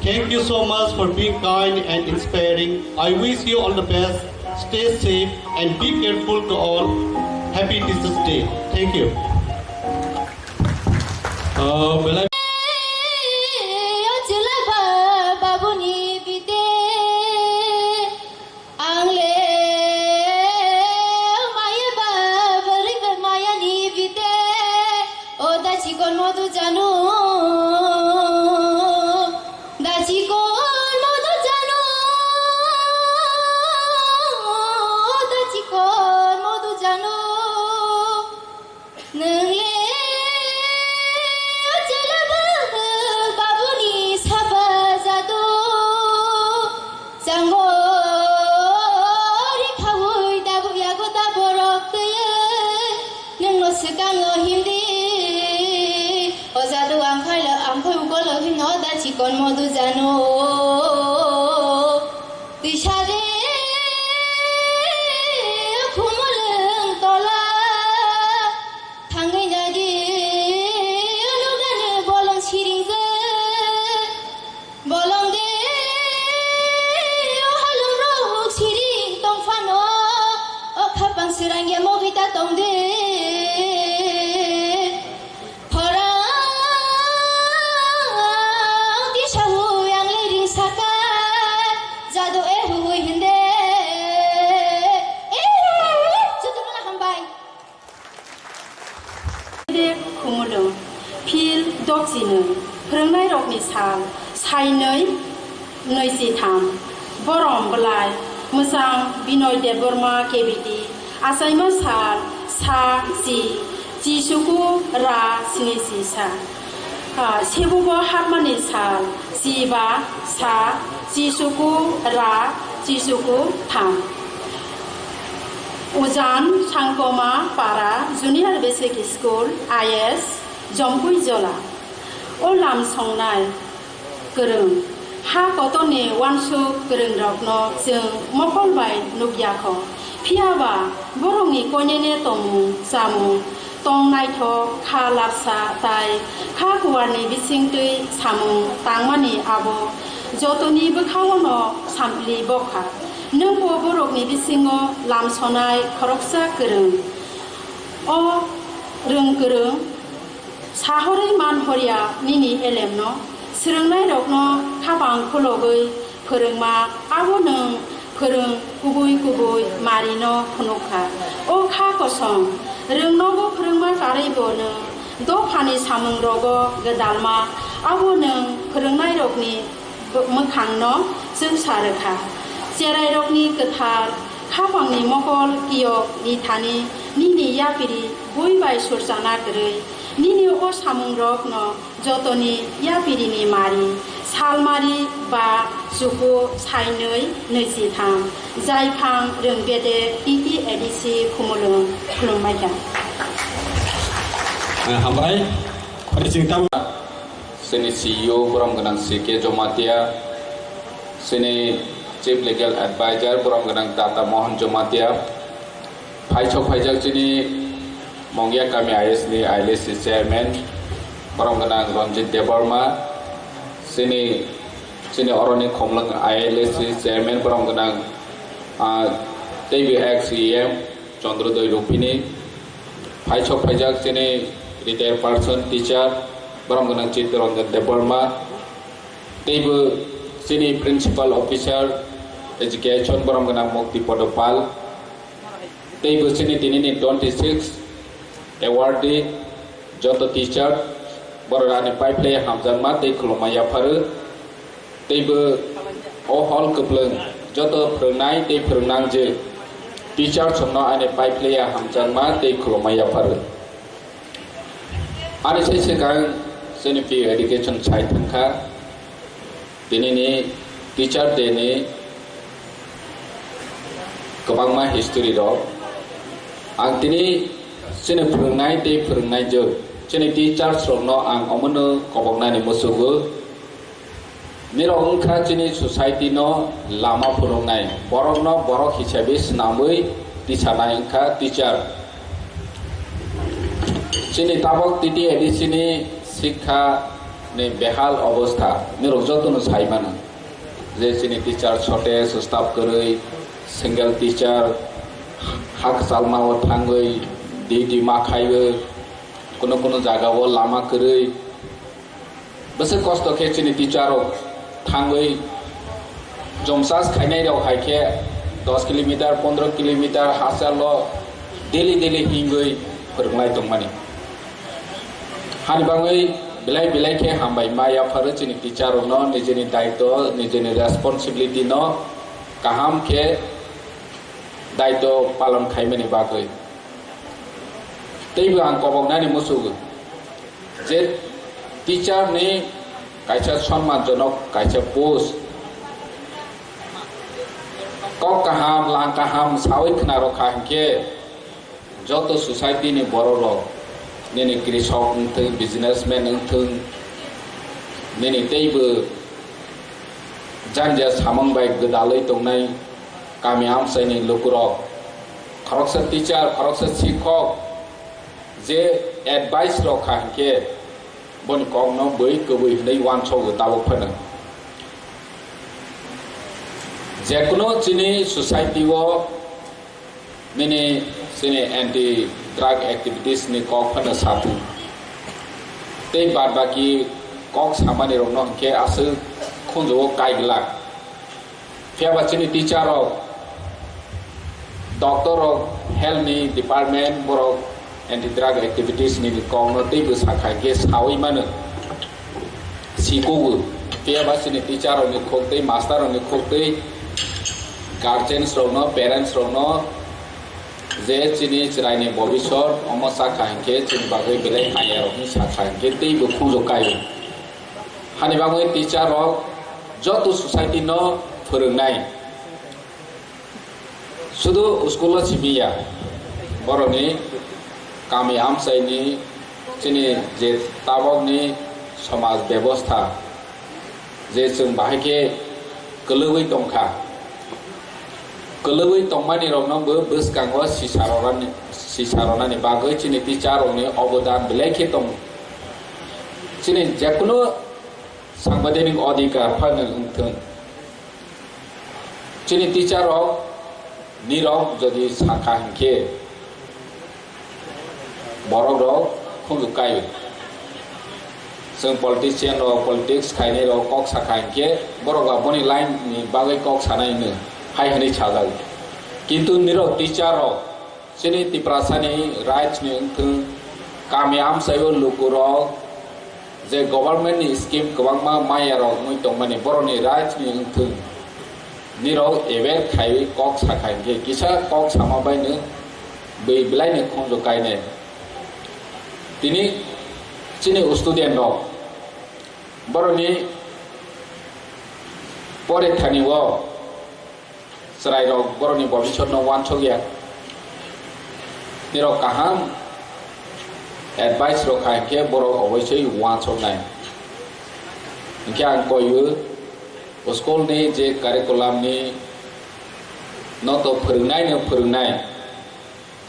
thank you so much for being kind and inspiring. I wish you all the best. Stay safe and be careful to all. Happy Teachers Day. Thank you. Con modu jano tishade khumuleng tola thangai jadi lugane bolong siringze bolong de halung roh siring tongfano o khapang sirangya mogita tongde phara खुमुदों फिल दक्जिनै फोरोंनाय रकनि साल साइनै नैजिथाम बरम बलाय मोजां बिनय देबबर्मा केबिटि आसाइमा साल सा जि जिसुकु रा स्निजि सा सेबुब हारमानि साल जिबा सा जिसुकु रा जिसुकु थाम उजान सांकमा पारा जुनियर बेसिक स्कुल आइएस जम्पुई जला ओ लाम संनाय गोरों हा गतनि वानसुक गोरों रकनो जों मकलबाय नुगियाखौ फियाबा बरंनि कयनेने तमु जामु तं नायथक खा लाबसा ताय खा गुवारनि बिसिंतै सामु तांमानि आबो जतनि बोखावनो सामप्लि बखा नोंबो बरकनि बिसिङो लामसनाय खरकसा गोरों अ रों गोरों साहरै मान हरिया निनि एलेमनो सोलोंनाय रकनो खाबां खलगै फोरोंमा आबो नों फोरों गुबै गुबै मारिनो फुनुखा अ खा कसं रोंनोबो फोरोंमा गारैबो नों दफानि सामुं रगो गोदालमा आबो नों फोरोंनाय रकनि मोखांनो जों सारोखा जेराय रकनि गोथार खाबांनि मकल कियक निथानि निनि यापिरि बयबाय सुरजाना गोरै निनि अ सामुं रकनो जतनि यापिरिनि मारि सालमारि बा जुकु साइनै नैजिथाम जायफां रोंबेदे टिटि ADC खुमुलुं खुलुमबायथा Hambai Paricingtam Sini CEO Borom Ganang Sike Jomatia Sini Chief Legal Advisor Borom Ganang Tata Mohan Jomatia Paikha Paijak Sini Mongya kami IS ni ILC Chairman Borom Ganang Ranjit Debarma Sini Oroni Komlang ILC Chairman Borom Ganang TVX CM Chandrodoi Rupini Paikha Paijak Sini retired person teacher Borom Ganang Chitranjan Debarma Table Sini Principal Officer Education Borom Ganang Mukti Podopal Table Sini Tinini 26 Awardee Joto Teacher Borani Pipe Hamzanma Te Kuloma Yapharkha Table O Hall Kuplung Joto Pernai Te Pernang Je Teacher Somno Ane Pipe Hamzanma Te Kuloma Yapharkha Ani saya sekarang seni education side tangka, ini teacher deni kebangma history dok, ang ini seni perengai je, seni teacher serno ang omeno kebangna ni musuh, miro angka seni society no lama perengai, borok no borok hisabis namui di sana angka teacher. Sini tabok titi edi sini sikha ne behal অবস্থা मेरो जतन साइमान जे sini teacher shortage staff koroi single teacher hak salma o thangoi di ma khaibe kono jaga o lama koroi bese kosto ke sini teacher o thangoi jomsas khainai rok haike 10 km 15 km hasalo daily hingoi perngai tongmani Hanibangai bilai ke Hambai Maya Farajini teacher no nijeni daito nijeni responsibility no kaham ke daito palam khaimani bagoi teibu ang kobongnani musugu je teacher ni kaisa সম্মানজনক kaisa post kok kaham lang kaham sawi khna rokha ke joto society ni bororo Nini krisok untung, businessman untung, nini teibu janja samang baik gedalai tongnai kami amsai ni lukurok, koroksa teacher, koroksa sikok, je advice rok kahke, bon kong no bui kubui nei wan chou tabuk phana. Je kuno chini society wo nini sini anti drug activities ni kok phana satu tei bad baki kok samani rok no ke asu khonjo kai glak fia bachini teacher rok doctor rok health ni department borok anti drug activities ni kong no te bu sakai ke sawi mana siko ke ba sini teacher ni khokte master ni khokte guardians ro no parents ro no je chini chirai ni bobishor omo sakai ke chini bagai belai haya ro ni sakai ke te bu khungjo kai hani bagai teacher ro joto society no phurungnai sudu school sibia boroni kami amsai ni chini je tabok ni समाज व्यवस्था जे जों बाहायके गोलैयै दंखा गोलैयै दंमानि रंनबो बोसगांगो सिसारनानि बागै चिनि टीचारनि अबदान बेलेखे दं चिनि जेकुनु सांबादिक अधिकार फानो उंथों चिनि teacher निरब जदि साखा हिंखे बरक रक खुंजुकायो जों पलिटिशियन रो पलिटिक्स खायने रो कक साखायके बरगा बनि लाइन नि बागै कक सानायनो हायहनै छाजाग किन्तु निरो टीचर रो सिनि तिप्रासानि राइट्स नि उंथों कामियाम सायो लुकुरो जे गवर्नमेंट नि स्कीम गोबांमा मायारो मुइ दंमानि बरनि राइट्स नि उंथों निरो एवेर खाय कक साखायके किसा कक सामाबायनो बै बिलायनो खंजो गायने तिनि चिनि स्टुडेंट रो बरनि परेथानि वो सराय रो बरनि भविष्य न वानछो गया निरो काहाम एडवाइस रो खायके बर अवश्य वानछो नाय इनके आं कोयो स्कूल नि जे कारिकुलाम नि न तो फोरोंनाय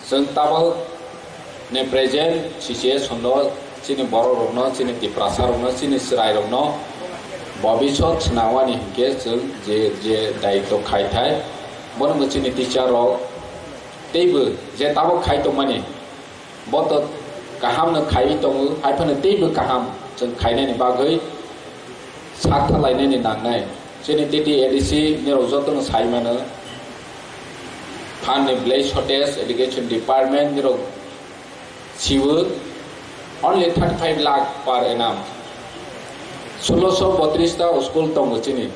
जों ताबो ने प्रेजेंट सिचुएशन नो चिनि बर रनो चिनि तिप्रासा रनो चिनि सराय रनो भविष्य नावानि हिंके जों जे दायित्व खायथाय बन चिनि टीचर रो तेबो जे ताबो खायतो माने बत गाहाम न खाय दङ हायफोन तेबो गाहाम जों खायनायनि बागै साथा लायनायनि नांनाय चिनि टिटि एडिसि निरो जतन सायमानो फान ब्लेज शॉर्टेज एजुकेशन डिपार्टमेंट निरो सिवो only 35 lakh per annum 1632 ta school tong chini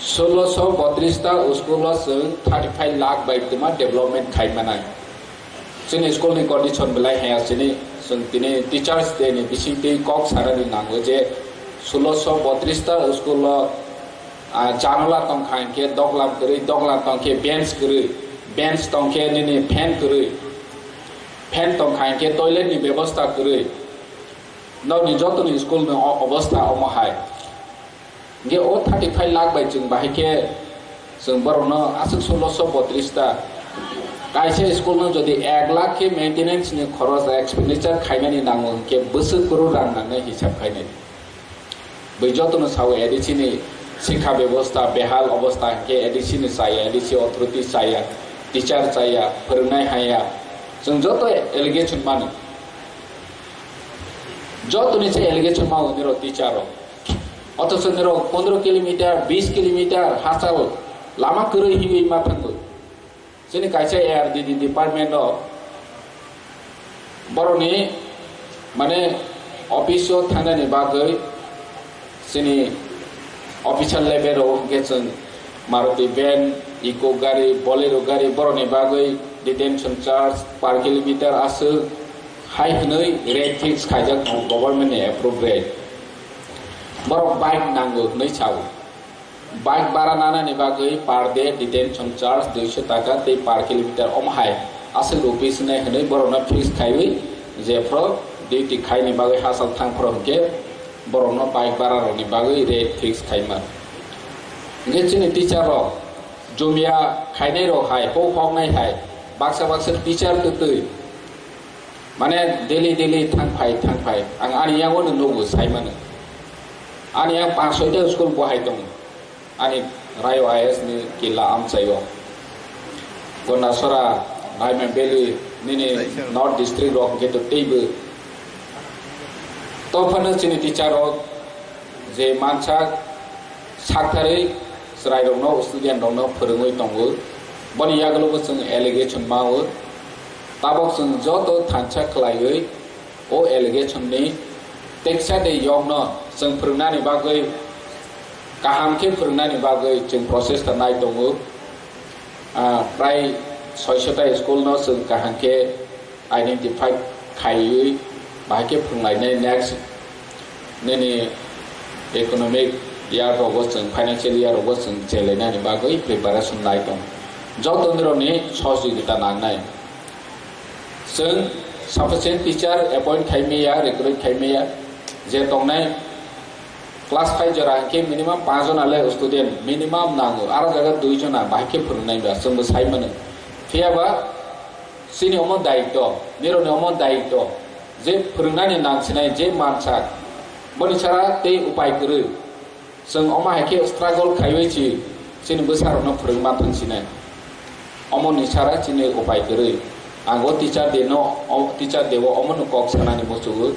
1632 ta school se 35 lakh by tima development khai manai chini school ni condition belai ha chini sung tini teachers day ni bisite kok sarani nango je 1632 ta school lo janala tong khain ke doglam tong ke bench tong ke ni fan kuri fan तो खाएंगे toilet नि व्यवस्था करे नौ नि जतन school में अवस्था अमहाय गे ओ 35 lakh bye जों बाहायके जों बरनो आसु 1632 ता कायसे स्कूल में जदि 1 लाख के मेंटेनेंस नि खरच एक्सपेंडिचर खायनानि नांगो के बोसोर करोड़ रां नांनाय हिसाब खायनाय बै जतन साव एडिसि नि शिक्षा व्यवस्था बेहाल अवस्था के एडिसि नि साया एडिसि अथॉरिटी साया टीचर साया फोरोंनाय हाया जों जतो एलिगेशन मानो जतो निसे एलिगेशन माव निरो टीचर अथच निरो 15 किलोमीटर 20 किलोमीटर हासाल लामा करै हिबै माथांगो जोंनि कायसे एआरडि डिपार्टमेंट बरनि माने अफिसो थांनायनि बागै जोंनि अफिसियेल लेभेलाव गेजों मारुति वेन इको गाड़ी बोलेरो गाड़ी बरनि बागै डिटेंशन चार्ज पर किलोमीटर आसो हाई हनै रेट फिक्स खायजाक गवर्नमेंट ने एप्रूव रेट बर बाइक नांगो नै साव बाइक बारा नानानि बागै पर डे डिटेंशन चार्ज 200 टाका ते पर किलोमीटर अमहाय आसो रुपीस ने हनै बरना फिक्स खायबै जेफ्रो डिउटी खायनि बागै हासाल थांफ्रो के बरना बाइक बारा रनि बागै रेट फिक्स खायमा गेचिनि टीचर जमिया खायनाय रो हाय हो हंनाय हाय बाक्सा टीचर तो माने डेली थांफाय आं आनियाव नंगौ सायमानो आनिया 5-6 स्कूल बहाय दं आनि रायो आइएस नि किला आमचायो गनासरा रायमा बेली निनि नॉर्थ डिस्ट्रिक्ट रक गेट टेबो तफानो चिनि टीचर जे मानसा साथारै स्रायदनो स्टुडेन्ट दंनो फोरोङै दंगो बनि यागलोबो जों एलिगेशन मावो tabok sung joto thancha khlaiui o allegation ni teksa de yongno sung phurungnani bagui kaham khe phurungnani bagui chung process ta nai tongo prai 600 ta school no sung kaham khe identify khaiui bahake phunglai nei next neni economic year rogo sung financial year rogo sung chelena ni bagui preparation nai tong joto ndro ni sojigita nangnai sung sufficient teacher appoint khaimiya recruit khaimiya je tongnai class 5 jora ke minimum 5 jon ale student minimum nango ara jaga 2 jona bahke phurungnai ba sung sai mane fiaba sini omon daito niro ni omon daito je phurungnani nangsinai je mansa boni chara te upai kuru sung oma hake struggle khaiwei chi sini besar no phurungma thangsinai omon ni chara chini upai kuru ango teacher de no teacher dewo omon kok sanani mosu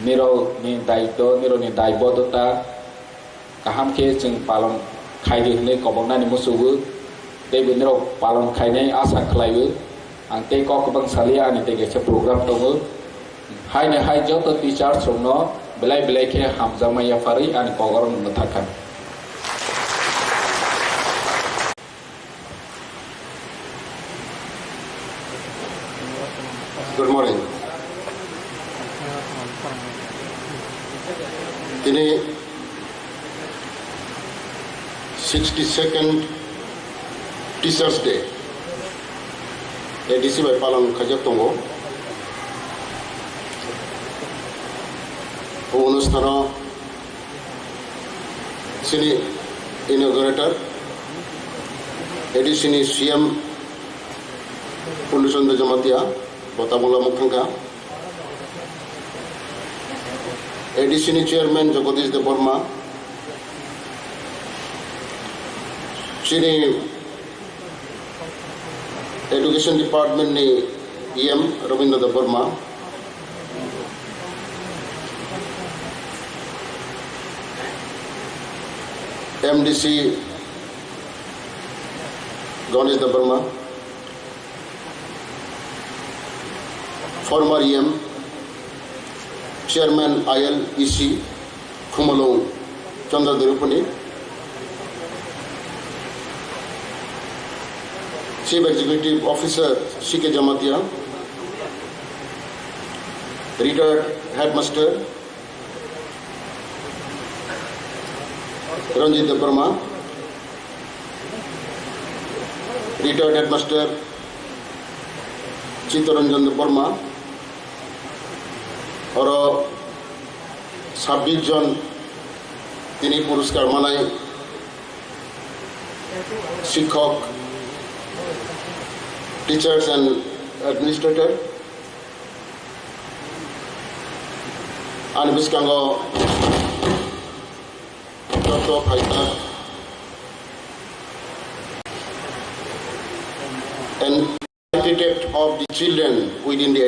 niro ni daito niro ni daibodota kaham ke chung palon khaide hne kobongnani mosu te niro palon khainai asa khlaiu ang te kokbang salia ani te ge program tongo haine hai joto teacher somno belai belai ke hamzama yafari ani kogoron muthakan Good morning. Tini 62nd Teachers Day. ADC by Palang Kajak Tongo. Onustana Sini Inaugurator. ADC ni CM Pundusanda Jamatia. Botamula Mukhanga, ADC Chairman Jagadish De Burma, Chini Education Department ni EM Ravindra De Burma, MDC Ganesh De Burma, former EM, Chairman ILEC, Kumalong, Chandra Dirupani, Chief Executive Officer, C.K. Jamatia, Retired Headmaster, Ranjit De Burma, Retired Headmaster, Chitaranjan De Burma, और 26 जन তিনি পুরস্কার মানায় শিক্ষক teachers and administrator আনবিস্কাঙ্গ যত fighter and architect of the children within the